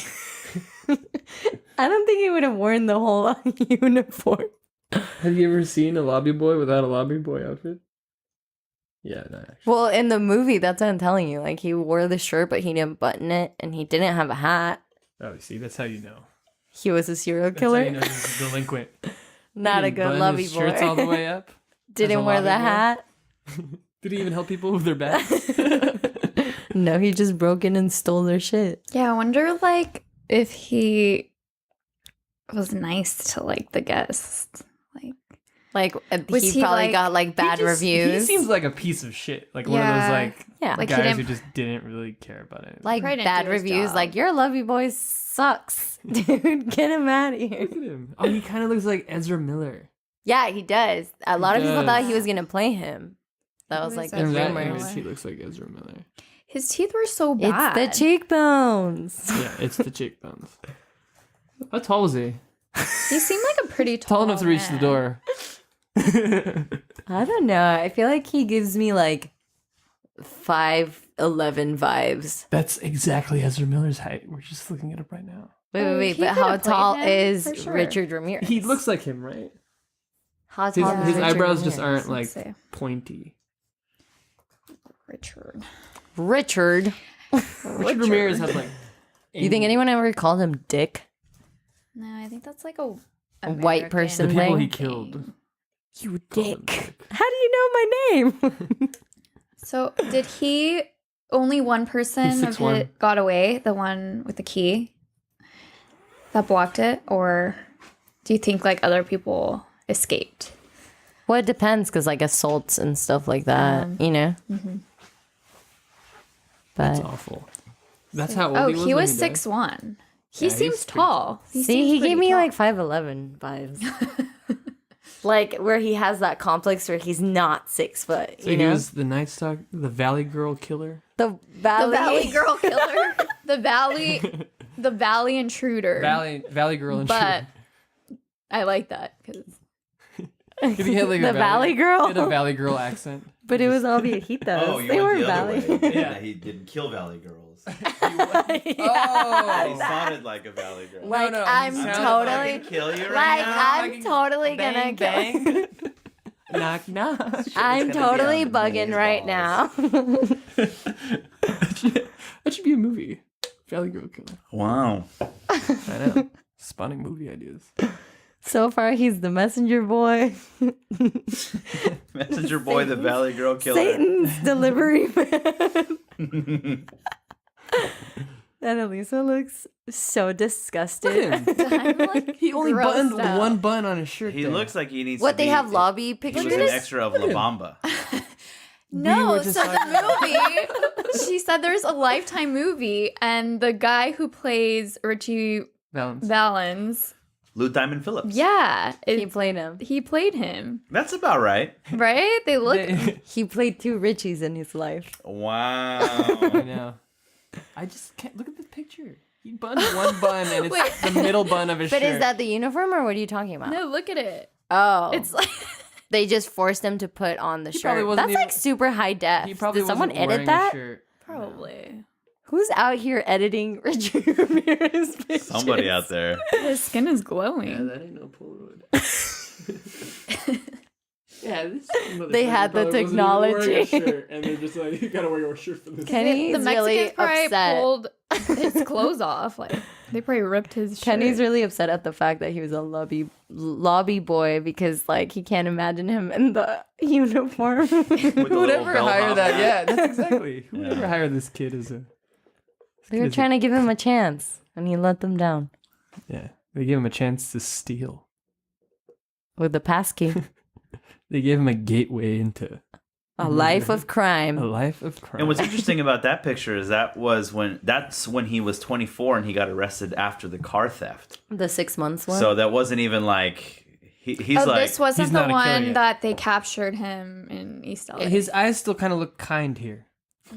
I don't think he would have worn the whole uniform. Have you ever seen a lobby boy without a lobby boy outfit? Yeah, no, actually. Well, in the movie, that's what I'm telling you. Like, he wore the shirt, but he didn't button it, and he didn't have a hat. Oh, see, that's how you know. He was a serial That's killer. how you know he's a delinquent. Not a He good buttoned lovey his shirts all boy. the way up. Didn't as a wear the lobby boy? hat. Did he even help people with their bags? No, he just broke in and stole their shit. Yeah, I wonder like if he was nice to like the guests. Like, Like Was he he, probably like- got like bad He reviews. seems like a piece of shit. Like one of Yeah. those like, Yeah. Like, he guys who didn't- just didn't really care about it. like Probably didn't bad do his reviews. job. Like your lovey boy sucks, dude. Get him out of here. Look at him. Oh, he kind of looks like Ezra Miller. Yeah, he does. A lot of people does. thought he was gonna play him. That was Who like is the In that Ezra rumors. image, he looks like Ezra Miller. His teeth were so It's bad. the cheekbones. Yeah, it's the cheekbones. How tall was he? He seemed like a pretty Tall enough to reach the man. door. I don't know. I feel like he gives me like 5'11" vibes. That's exactly Ezra Miller's height. We're just looking it up right now. Wait. He But could how have played tall him, is for sure. Richard Ramirez? He looks like him, right? How His, tall is his Richard eyebrows just Ramirez? aren't like Let's see. pointy. Richard. Richard. Richard Ramirez has like. You think anyone ever called him Dick? No, I think that's like a white American person the people thing? he killed? You called him Dick. How do you know my name? So did he? Only one person He's of 6'1". it got away. The one with the key that blocked it, or do you think like other people escaped? Well, it depends because like assaults and stuff like that, you know. That's But awful. That's how old Oh, he was. he when was he died? 6'1". He Yeah, he's seems pretty tall. see, seems he pretty gave me tall. like 5'11" vibes. Like where he has that complex where he's not 6 foot. So You he know, was the Night Stalker, the Valley Girl killer. the the valley. Valley Girl Killer, the Valley Intruder. Valley Girl and but I like that because He had, like, a The Valley Girl? He had a Valley Girl accent. But it was all viejitos. Oh, you they went were the valley. other way. Yeah. He didn't kill Valley Girls. Oh, He sounded like a Valley Girl. Like no, he I'm sounded totally, I can kill you right like now. I'm totally gonna bang, kill. bang. Knock knock. I'm gonna be totally on the bugging maze right balls. now. That should be a movie. Valley Girl killer. Wow. I know. Spawning movie ideas. So far, he's the messenger boy, Messenger Boy, the Valley Girl killer. Satan's delivery man. And Elisa looks so disgusted. I'm like He only grossed buttoned out. one button on his shirt. He there. looks like he needs What to they be, have lobby He pictures? was an extra of La Bamba. No, were so just the movie. She said there's a Lifetime movie, and the guy who plays Richie Valance. Valens, Lou Diamond Phillips. yeah, He played him. he played him, That's about right. right? They look. He played 2 Richies in his life. Wow. I know. I just can't look at this picture. He buttoned one bun and it's the middle bun of his But shirt. is that the uniform or what are you talking about? No, look at it. Oh, It's like they just forced him to put on the probably shirt. wasn't That's even- like super high def. He probably Did someone wasn't edit wearing a that? shirt. probably Who's out here editing Richard Ramirez pictures? Somebody out there. his skin is Yeah, glowing. that ain't no Polaroid. Yeah, this They had the technology. And they're just like, you gotta wear your shirt for this. Kenny's The Mexicans really probably upset. pulled his clothes off. Like they probably ripped his. Kenny's shirt. really upset at the fact that he was a lobby boy because like he can't imagine him in the uniform. With the Who would little ever bellhop hire that? hat. Yeah, that's exactly. Who would Yeah. ever hire this kid as a. They were trying to give him a chance and he let them down Yeah, they gave him a chance to steal. with the passkey. They gave him a gateway into A life of a crime. life of crime. And what's interesting about that picture is that's when he was 24 and he got arrested after the car theft. The 6 months one. So that wasn't even like he's Oh, like this wasn't he's the not a killer one yet. that they captured him in East LA. His eyes still kind of look kind here.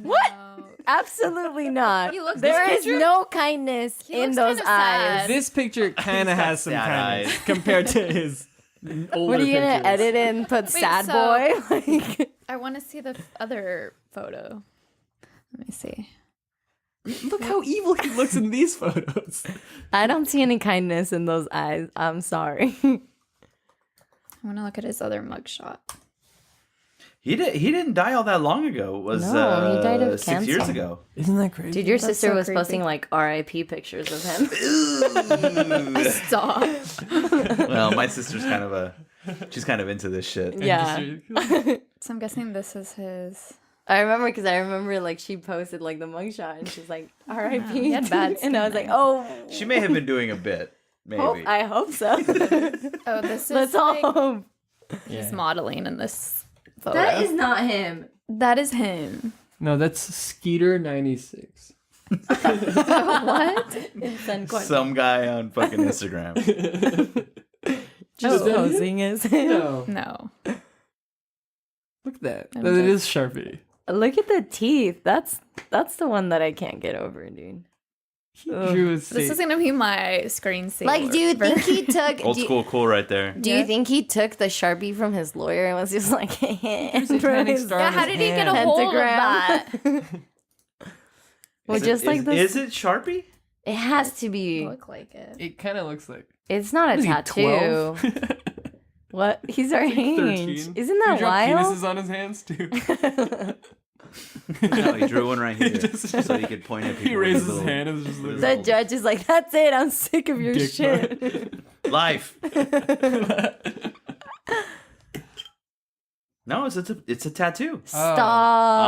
What? No. Absolutely not. He looks- There this is picture- no kindness He in looks those kinda eyes. sad. This picture kind of got has some sad kindness eyes. compared to his older What are you gonna pictures. edit and put sad so- boy? Like, I want to see the other photo. Let me see. Look how evil he looks in these photos. I don't see any kindness in those eyes. I'm sorry. I want to look at his other mugshot. he didn't die all that long ago. It was No, he died of 6 years cancer. ago. Isn't that crazy? Dude, your That's sister so was creepy. posting like RIP pictures of him. Stop. Well, my sister's she's kind of into this shit. Yeah. So I'm guessing this is his. I remember like she posted like the mugshot and she's like RIP. He had bad and I was skin like, oh, She may have been doing a bit, maybe. I hope so. Oh, this is Let's all like, hope. He's modeling in this photo. That is not him. That is him. No, that's Skeeter 96. What? Some guy on fucking Instagram. Just that posing as him. No. No. Look at that. I'm That good. is Sharpie. Look at the teeth. That's the one that I can't get over, dude. He drew his This is gonna be my screensaver. Like, do you think he took? Old school cool right there. Do you think he took the Sharpie from his lawyer and was just like, There's a tiny star Yeah, on how his did he get a hand. hold of that? Well, Is just it, like is, this. Is it Sharpie? It has to be. Look like it. It kind of looks like. It's not What a is he, tattoo. 12? What? He's our age. 13. Isn't that He drew wild? penises on his hands too. No, he drew one right here, just- so he could point at people. He with raises his little- hand and just looks. The judge is like, "That's it. I'm sick of your Dick shit." Life. No, it's a tattoo. Stop.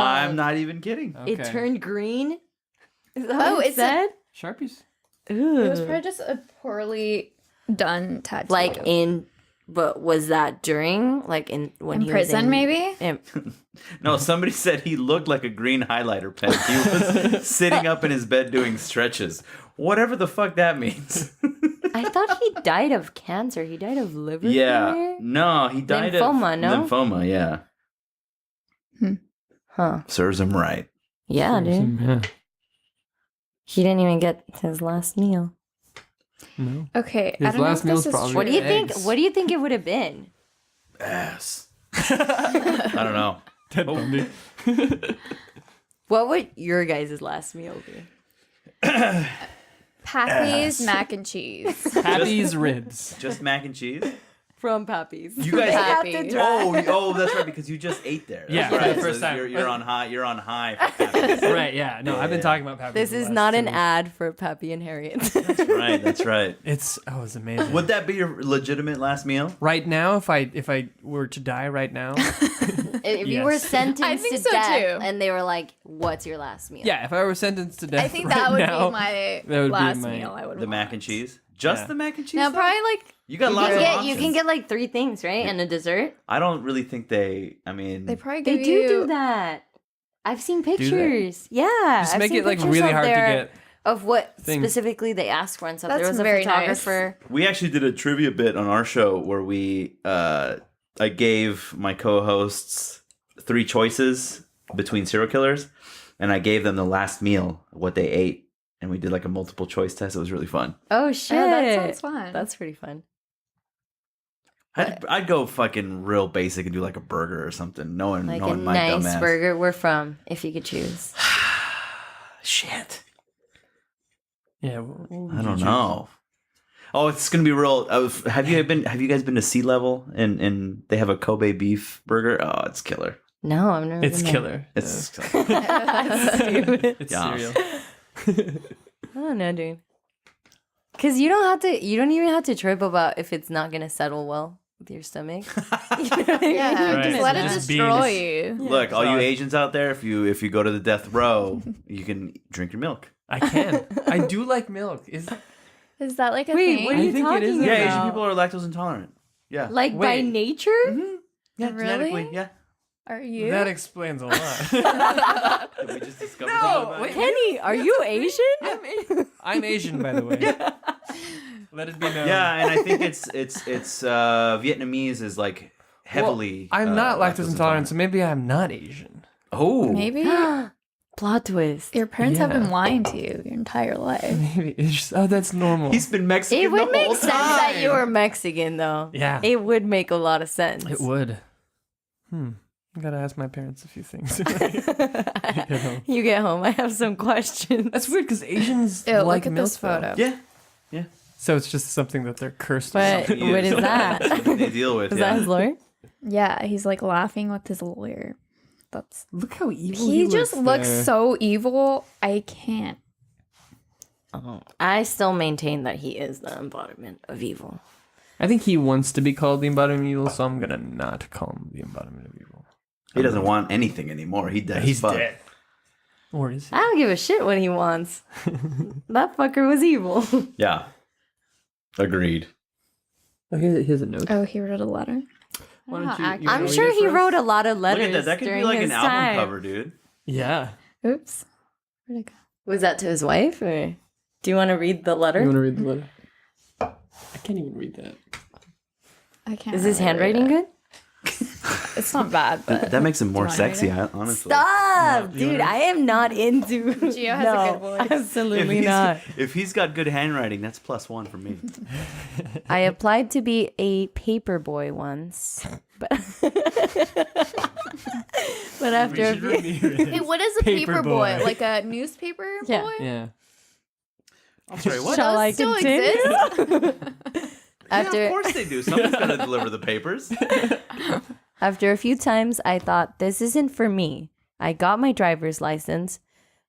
I'm not even kidding. It Okay. turned green. Is that Oh, what it it's a- said? Sharpies. Ooh. It was probably just a poorly done tattoo. Like but was that during, like when in he prison, was in, maybe? No, somebody said he looked like a green highlighter pen. He was sitting up in his bed doing stretches. Whatever the fuck that means. I thought he died of cancer. He died of liver Yeah. failure? No, he died Lymphoma, of no? lymphoma, yeah. Huh. Serves him right. Yeah, dude. Yeah. He didn't even get his last meal. No. Okay, His I don't know last if meal's this is probably- What do you think? Eggs. What do you think it would have been? Ass. I don't know. Ted Bundy. What would your guys' last meal be? Pappy's mac and cheese. Patty's ribs. Just mac and cheese? From Pappy's. You guys Happy. have to try. Oh, that's right, because you just ate there. Yeah, That's for right. the first time. You're on high. You're on high. For Pappy's. Right, yeah. No, I've been Yeah. talking about Pappy's. This the is last not 2 an weeks. ad for Pappy and Harriet. That's right. That's right. It's amazing. Would that be your legitimate last meal? Right now, if I were to die right now, If you were Yes. sentenced I think to so, death too. and they were like, "What's your last meal?" yeah, if I were sentenced to death, I think right that would now, be my that would be last my- meal I would The mac want. and cheese? Just Yeah. the mac and cheese? No, though? probably like You got You lots can, of get, options. you can get like 3 things, right? And a dessert. I don't really think they. I mean, they probably They give do you do that. I've seen they? pictures. Yeah. just I've make seen it like pictures really of hard to their- get. Of what things. specifically they asked for and stuff. That's There was a very photographer. we actually did a trivia bit on our show where we. I gave my co-hosts 3 choices between serial killers, and I gave them the last meal, what they ate, and we did like a multiple choice test. It was really fun. Oh shit. Oh, that sounds fun. That's pretty fun. I'd go fucking real basic and do like a burger or something. Like a knowing my nice dumbass. burger. We're from, if you could choose. Shit. Yeah, what would I you don't choose? know. Oh, it's gonna be real. Have you guys been to Sea Level and they have a Kobe beef burger? Oh, it's killer. No, I've never. It's been killer. It's That's stupid. It's Yeah. cereal. I don't know, dude. Because you don't even have to trip about if it's not gonna settle well with your stomach. You know what I mean? Yeah, Right. just let it Just destroy beans. you. Look, all you Sorry. Asians out there, if you go to the death row, you can drink your milk. I can. I do like milk. Is Is that like a Wait, thing? what are I you think it talking is about? a Yeah, Asian people are lactose intolerant. Yeah. Like by Wait. nature? Yeah, Really? genetically. Yeah. Are you? that explains a lot. Did we just discover something about it? Kenny, are you Asian? I'm Asian, by the way. Let it be known. Yeah, and I think it's Vietnamese is like heavily. I'm not lactose intolerant, so maybe I'm not Asian. Oh, Maybe Plot twist. your parents have Yeah. been lying to you your entire life. Maybe it's just, oh, that's normal. he's been Mexican. It would the make whole sense time. that you were Mexican, though. Yeah. It would make a lot of sense. It would. I gotta ask my parents a few things. You get home, I have some questions. That's weird because Asians Ew, like look at milk, this photo. Yeah, yeah. So it's just something that they're cursed But with. Yeah, what is so- that? something they deal with. Is yeah. that his lawyer? Yeah, he's like laughing with his lawyer. That's Look how evil he just looks there. so evil. I can't. Oh, I still maintain that he is the embodiment of evil. I think he wants to be called the embodiment of evil, so I'm gonna not call him the embodiment of evil. He doesn't want anything anymore. He dead. He's as fuck. dead. Or is he? I don't give a shit what he wants. That fucker was evil. Yeah. Agreed. Oh, here's a note. Oh, he wrote a letter. Why know don't how you accurate- I'm wanna sure read it he for wrote us? a lot of Look letters at that. That could be during like his an album time. cover, dude. Yeah. Oops. Where'd it go? Was that to his wife, or do you want to read the You letter? want to read the letter? I can't even read that. I can't. Is his really read handwriting it. good? It's not bad, but That makes him more wanna read sexy, it? honestly. Stop, No, you dude! wanna- I am not into. Gio has a good voice. Absolutely not. If he's got good handwriting, that's +1 for me. I applied to be a paper boy once, but but after a few, Hey, what is a Paper paper boy? boy. Like a newspaper Yeah. boy? Yeah. I'm sorry, what? Shall I Those still continue? exist? after Yeah, of course they do. Someone's got to deliver the papers. After a few times, I thought, this isn't for me. I got my driver's license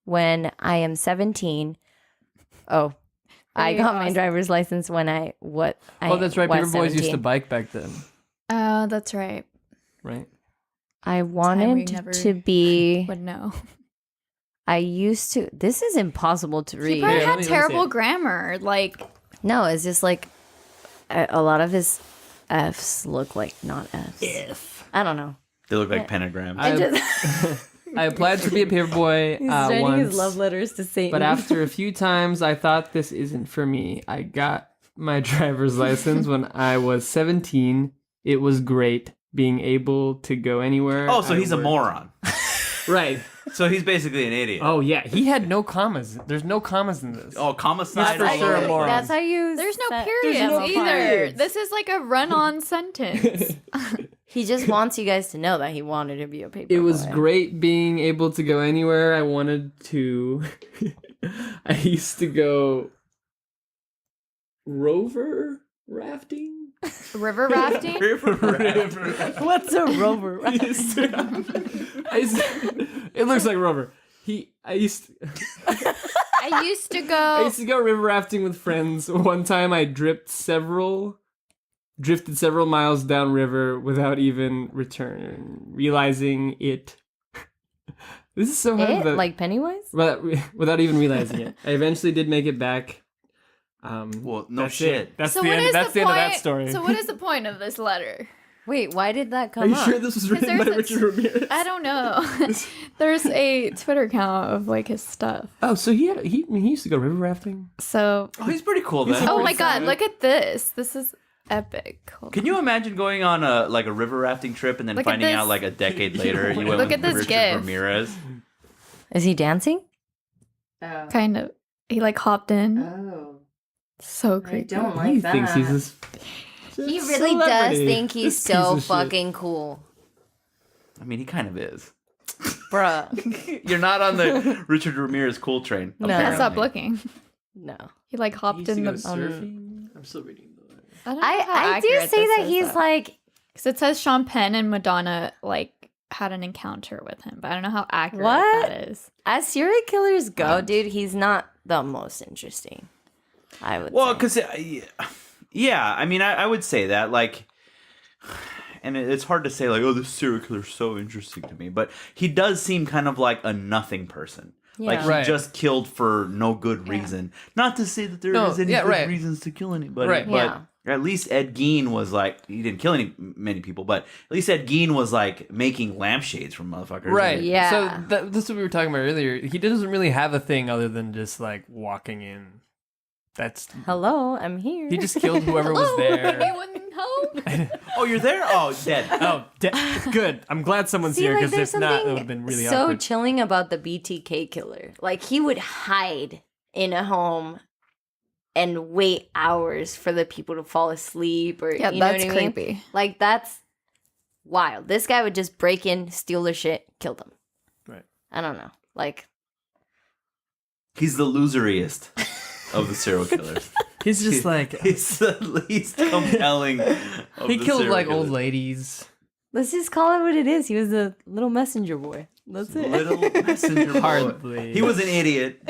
when I am 17. Oh, I got my driver's license when I Oh, that's right. was Paper boys used to 17. bike back then, Oh, that's right. right? I we wanted never to be. Would know. I used to. This is impossible to He read. probably Here, let had me see terrible it. grammar. Like, No, it's just like a lot of his F's look like not F's. I don't know. They look like pentagrams. I just I applied to be a paper boy he's writing once, his love letters to Satan. but after a few times, I thought this isn't for me. I got my driver's license when I was 17. It was great being able to go anywhere. Oh, so I he's a worked. moron. Right. So he's basically an idiot. Oh yeah, he had no commas. There's no commas in this. Oh, homicide. for all sure over a the moron. place. That's how you. there's no set- periods no either. periods. This is like a run-on sentence. He just wants you guys to know that he wanted to be a paper It was boy. great being able to go anywhere I wanted to. I used to go rover rafting. River rafting? What's a rover? I used to- it looks like rover. I used to go river rafting with friends. One time I drifted several miles downriver without even realizing it. This is so hard. Like Pennywise? Without even realizing it. I eventually did make it back. Well, no That's shit. it. That's So the what end. is That's the the end of point? that story. So what is the point of this letter? Wait, why did that Are come you up? sure this was written by there's a- Richard Ramirez? I don't know. There's a Twitter account of like his stuff. Oh, so he used to go river rafting. So, Oh, he's pretty cool He's then. a oh pretty my god, solid- look at this. This is epic. Hold Can you imagine going on a river rafting trip and then Look at finding this. out like a decade later you went Look with at this Richard gif. Ramirez? Is he dancing? on. Kind of. He like hopped in. Oh. So creepy. He thinks he's this. He really does think he's This piece so of shit. fucking cool. I mean, he kind of is. Bruh. You're not on the Richard Ramirez cool train. No. Can't apparently. stop looking. No. He like He hopped used to in go the. surfing. I'm still reading the letter. I don't know how I do accurate say this that is, he's though. like, Because it says Sean Penn and Madonna like had an encounter with him, but I don't know how accurate What? that is. as serial killers go, dude, he's not the most interesting. I would Well, say. because yeah, I mean, I would say that like, and it's hard to say like, oh, this serial killer's so interesting to me, but he does seem kind of like a nothing person. Like Yeah. he Right. just killed for no good reason. Not to say that there No, is any yeah, good right. reasons to kill anybody, Right. but Yeah. at least Ed Gein was like, he didn't kill many people, but at least Ed Gein was like making lampshades from motherfuckers. Right. And- Yeah. So that's what we were talking about earlier. He doesn't really have a thing other than just like walking in. That's Hello, I'm here. he just killed whoever was there. Anyone home? Oh, you're there? Oh, dead. Oh, good. I'm glad someone's See, here like, because there's if not, it something would have been really so awkward. chilling about the BTK killer. Like, he would hide in a home and wait hours for the people to fall asleep, or Yeah, you know that's what I mean? creepy. Like, that's wild. This guy would just break in, steal their shit, kill them. Right. I don't know. Like, He's the loseriest of the serial killers. He's just like He's the least compelling. Of he the killed serial like old killers. ladies. let's just call it what it is. He was a little messenger boy. That's it. Little messenger boy. Hardly. He was an idiot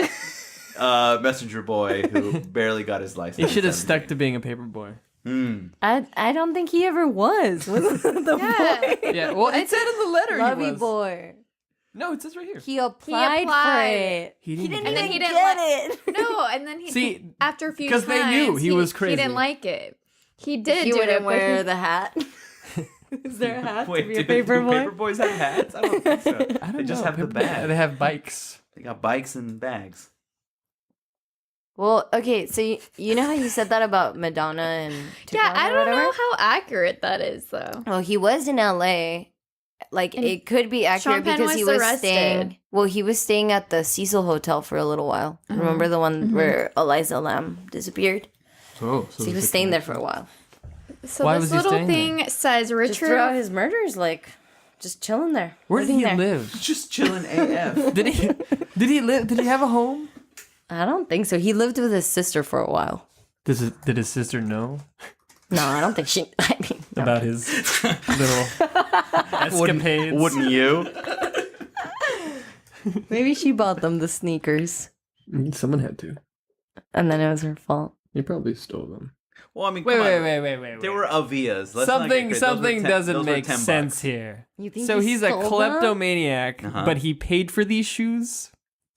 messenger boy who barely got his license. He should have stuck to being a paper boy. I don't think he ever was. Was the Yeah. boy? Yeah. Well, it said in the letter Lovey he was. boy. No, it says right here. He applied, applied. for it. He didn't And then he didn't get like- it. No, and then he See, after a few 'cause times they knew he was crazy. He didn't like it. He did He do wouldn't it, wear but the hat. Is there a hat Wait, to be a do paper boy? paper boys have hats? I don't think so. I don't They just know. have the People- bag. They have bikes. They got bikes and bags. Well, okay, so you know how you said that about Madonna and Tupac Yeah, I or don't whatever? know how accurate that is, though. Well, he was in LA. Like, And it could be accurate Sean Penn because he was was staying. arrested. Well, he was staying at the Cecil Hotel for a little while. Remember the one where Eliza Lamb disappeared? Oh, So he was staying there for a while. So Why this was he little staying thing says Just Richard. throughout his murders, like, just chilling there. Where did living he there. live? Just chilling AF. Did he live? Did he have a home? I don't think so. He lived with his sister for a while. Did his sister know No, I don't think she. I mean, no. about his little escapades? Wouldn't you? Maybe she bought them the sneakers, Someone had to. and then it was her fault. He probably stole them. Well, I mean, Wait, come on. wait. They were Avias. Let's not get crazy. Something doesn't those were make 10 sense bucks. here. You think So he he's a stole them? kleptomaniac, Uh-huh. but he paid for these shoes.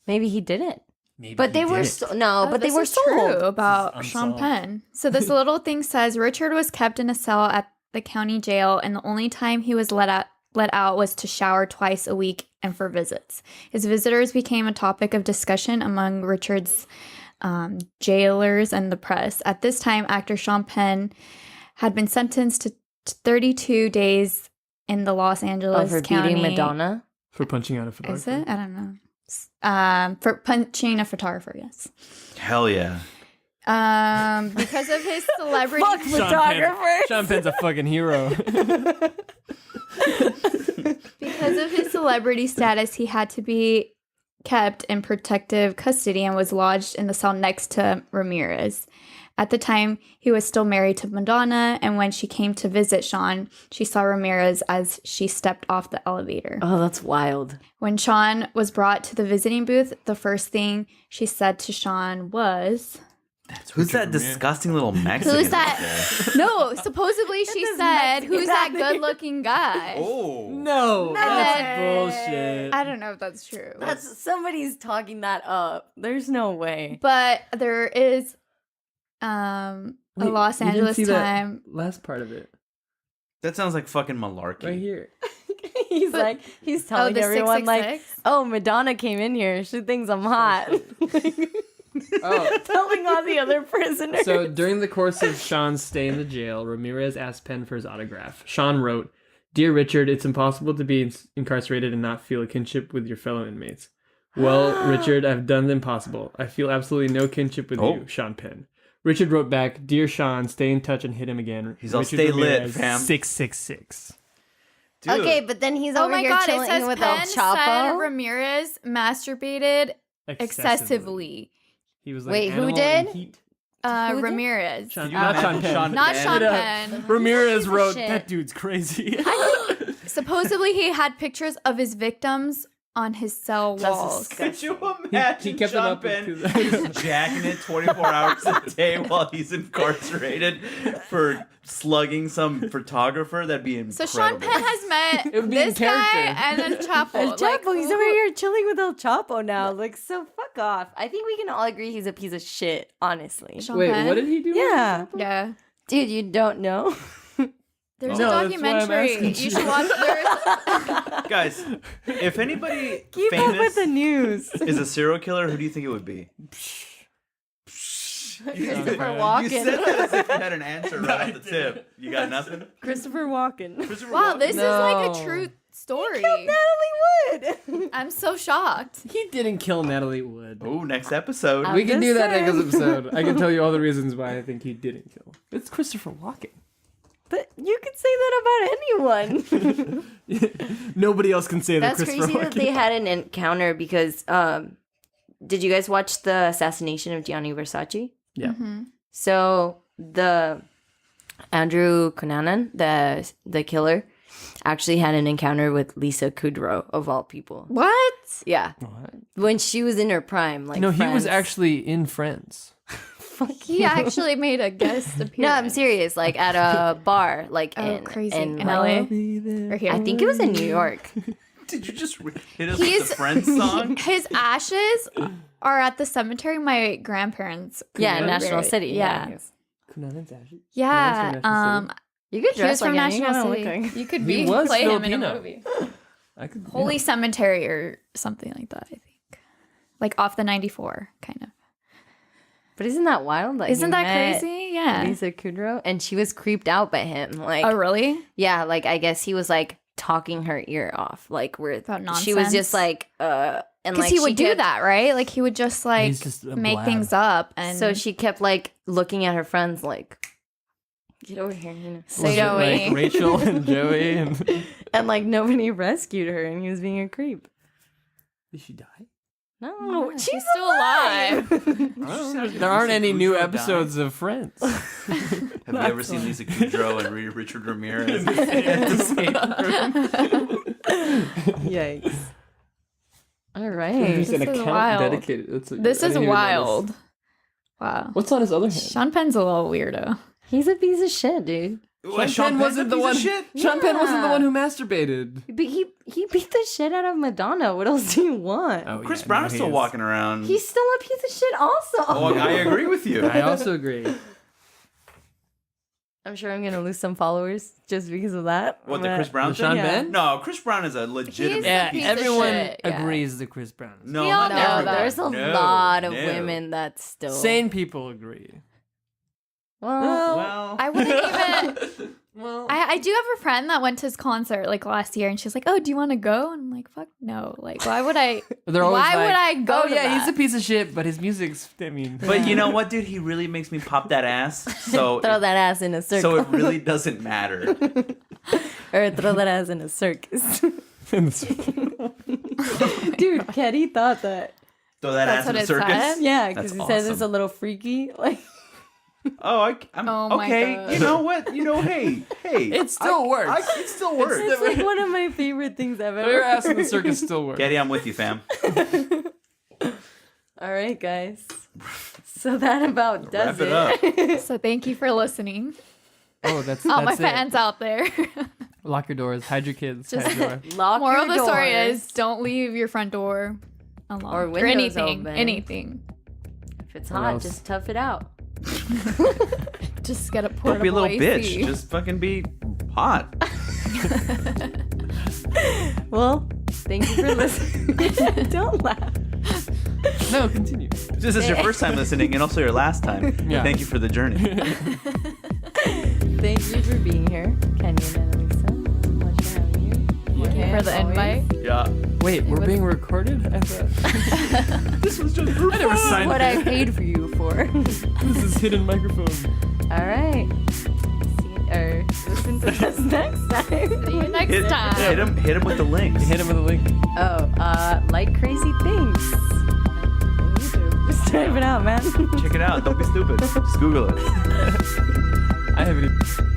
Maybe he didn't. Maybe But he they were did. no, Oh, but they this were is true sold. about This is Sean unsolved. Penn. So this little thing says Richard was kept in a cell at the county jail, and the only time he was let out was to shower twice a week and for visits. His visitors became a topic of discussion among Richard's jailers and the press. At this time, actor Sean Penn had been sentenced to 32 days in the Los Angeles For County. beating Madonna. For punching out a Is photographer. it? I don't know. For punching a photographer, yes. Hell yeah. Because of his celebrity. Fuck photographers. Sean Penn's a fucking hero. Because of his celebrity status, he had to be kept in protective custody and was lodged in the cell next to Ramirez. At the time, he was still married to Madonna, and when she came to visit Sean, she saw Ramirez as she stepped off the elevator. Oh, that's wild. When Sean was brought to the visiting booth, the first thing she said to Sean was, Who's that disgusting little Mexican? "Who's out that?" there? No, supposedly she does said, Mexican "Who's that have to- good-looking guy?" Oh. No, that's then- bullshit. I don't know if that's true. That's somebody's talking that up. There's no way. But there is a Wait, Los you didn't Angeles see that time. last part of it. That sounds like fucking malarkey. Right here. he's But- like, he's telling the everyone, like, 666? oh, Madonna came in here. She thinks I'm hot. Oh. Telling all the other prisoners. So during the course of Sean's stay in the jail, Ramirez asked Penn for his autograph. Sean wrote, "Dear Richard, it's impossible to be incarcerated and not feel a kinship with your fellow inmates. Well, Richard, I've done the impossible. I feel absolutely no kinship with you, Sean Penn." Richard wrote back, "Dear Sean, stay in touch and hit him again. He's all, Richard "Stay lit, Ramirez, fam." 666. Dude. Okay, but then he's Oh over my here god, it chilling says with El Penn said Chapo. Ramirez masturbated excessively. He was like, Wait, who animal did? and heat. Who did? Ramirez. Sean, you not imagine Sean Penn. Sean Not Penn? Sean But, Penn. Ramirez piece of wrote, shit. "That dude's crazy." Supposedly he had pictures of his victims on his cell walls. Could you imagine He kept it Sean up Penn into- just jacking it 24 hours a day while he's incarcerated for slugging some photographer? That'd be incredible. So Sean Penn has met It would be in this guy character. and El Chapo. El Chapo, Like, he's over here chilling with El Chapo now. Like, so fuck off. I think we can all agree he's a piece of shit, honestly. Sean Wait, Penn? what did he do? Yeah. Yeah. Dude, you don't know? There's No, a that's why I'm documentary. asking You you. should watch. There's Guys, if anybody Keep up with famous the news. is a serial killer, who do you think it would be? Christopher You Walken. said that as if you had an answer right at the tip. You got nothing? Christopher Walken. Christopher wow, Walken? this is like No. a true story. Natalie Wood. I'm so shocked. He didn't kill Natalie Wood. Oh, next episode. We can just do that saying. next episode. I can tell you all the reasons why I think he didn't kill. It's Christopher Walken. But you could say that about anyone. Nobody else can say That's that Christopher crazy that Walken. they had an encounter because did you guys watch the assassination of Gianni Versace? Yeah. So the Andrew Cunanan, the killer, actually had an encounter with Lisa Kudrow of all people. What? Yeah, What? when she was in her prime, like No, he was Friends. actually in Friends. Fuck He you. actually made a guest appearance. No, I'm serious. Like at a bar, like Oh, in crazy. in, In like- LA? Or here? I think it was in New York. Did you just hit us He's- with the Friends song? His ashes are at the cemetery my grandparents. Yeah, grew up National at. City. Yeah. Kunan's ashes? Yeah. National City? You could He was dress like from him. You National kinda look City. like- You could He be was play him in Filipino. a movie. I could. Holy Cemetery or something like that, I think. Like off the 94, kind of. But isn't that wild? Like, Isn't he that met crazy? Yeah. Lisa Kudrow, and she was creeped out by him. Like, Oh, really? yeah, like I guess he was like talking her ear off, like where About she was nonsense? just like, and Because like he she would do kept- that, right? Like he would just like He's just a make blab. things up, and So she kept like looking at her friends, like, get over here, you know. Was it, Joey. like Rachel and Joey and And like nobody rescued her, and he was being a creep. did she die? No, Yeah, she's she's still alive. There aren't any new Kudrow episodes of Friends. Have you ever seen Lisa Kudrow and Richard Ramirez? Yikes! All right. There's an This is account wild. dedicated. That's this I is didn't even wild. notice. Wow. What's on his other hand? Sean Penn's a little weirdo. He's a piece of shit, dude. Sean Penn wasn't the one. Shit? Sean Penn wasn't the Yeah. one who masturbated. But he beat the shit out of Madonna. What else do you want? Oh, Chris yeah, Brown no, is he still walking around. He's still a piece of shit, also. Oh, I agree with you. I also agree. I'm sure I'm gonna lose some followers just because of that. What, I'm the gonna- Chris Brown The thing? Sean Yeah. Penn? No, Chris Brown is a legitimate He's Yeah, piece piece of of everyone shit, yeah. agrees that Chris Brown is. No, We all not know everyone. that. There's a No, lot of no. women that still. Sane people agree. Well, Well, I wouldn't even. Well, I do have a friend that went to his concert like last year, and she's like, "Oh, do you want to go?" And I'm like, "Fuck no! Like, why would I? they're always why like, would I go? Oh to yeah, he's that?" a piece of shit, but his music's. I mean, but you know what, dude? He really makes me pop that ass. So throw that ass in a circle. so it really doesn't matter. or throw that ass in a circus. Dude, Ketty thought that. Throw that That's ass in what a it circus. said? Yeah, That's because he says it's awesome. a little freaky. Like, Oh, I'm Oh my okay. God. You know what? You know, hey. It still works. It still works. it's like one of my favorite things I've Their ever. ass in the circus still works. Getty, I'm with you, fam. All right, guys. So that about does Wrap it up. So thank you for listening, Oh, that's all my it. fans out there. Lock your doors. Hide your kids. Just- Hide your door. Lock Moral of your the story doors. is: don't leave your front door unlocked Or windows anything. open. Anything. If it's Or hot, else- just tough it out. Just get a portable Don't be a little AC. bitch. Just fucking be hot. Well, thank you for listening. Don't laugh. No, continue. This is your first time listening and also your last time. Yeah. Thank you for the journey. Thank you for being here, Kenny and Annalisa. Pleasure having you. Thank you for the Always. invite. Yeah. Wait, we're was- being recorded? I thought This was just for I never fun. signed What I paid for you for. this is hidden microphone. All right. See, or listen to us next time. See you next Hit time. him with the links. Hit him with a link. Oh, like crazy things. On YouTube. Just type it out, man. Check it out. Don't be stupid. Just Google it. I haven't even.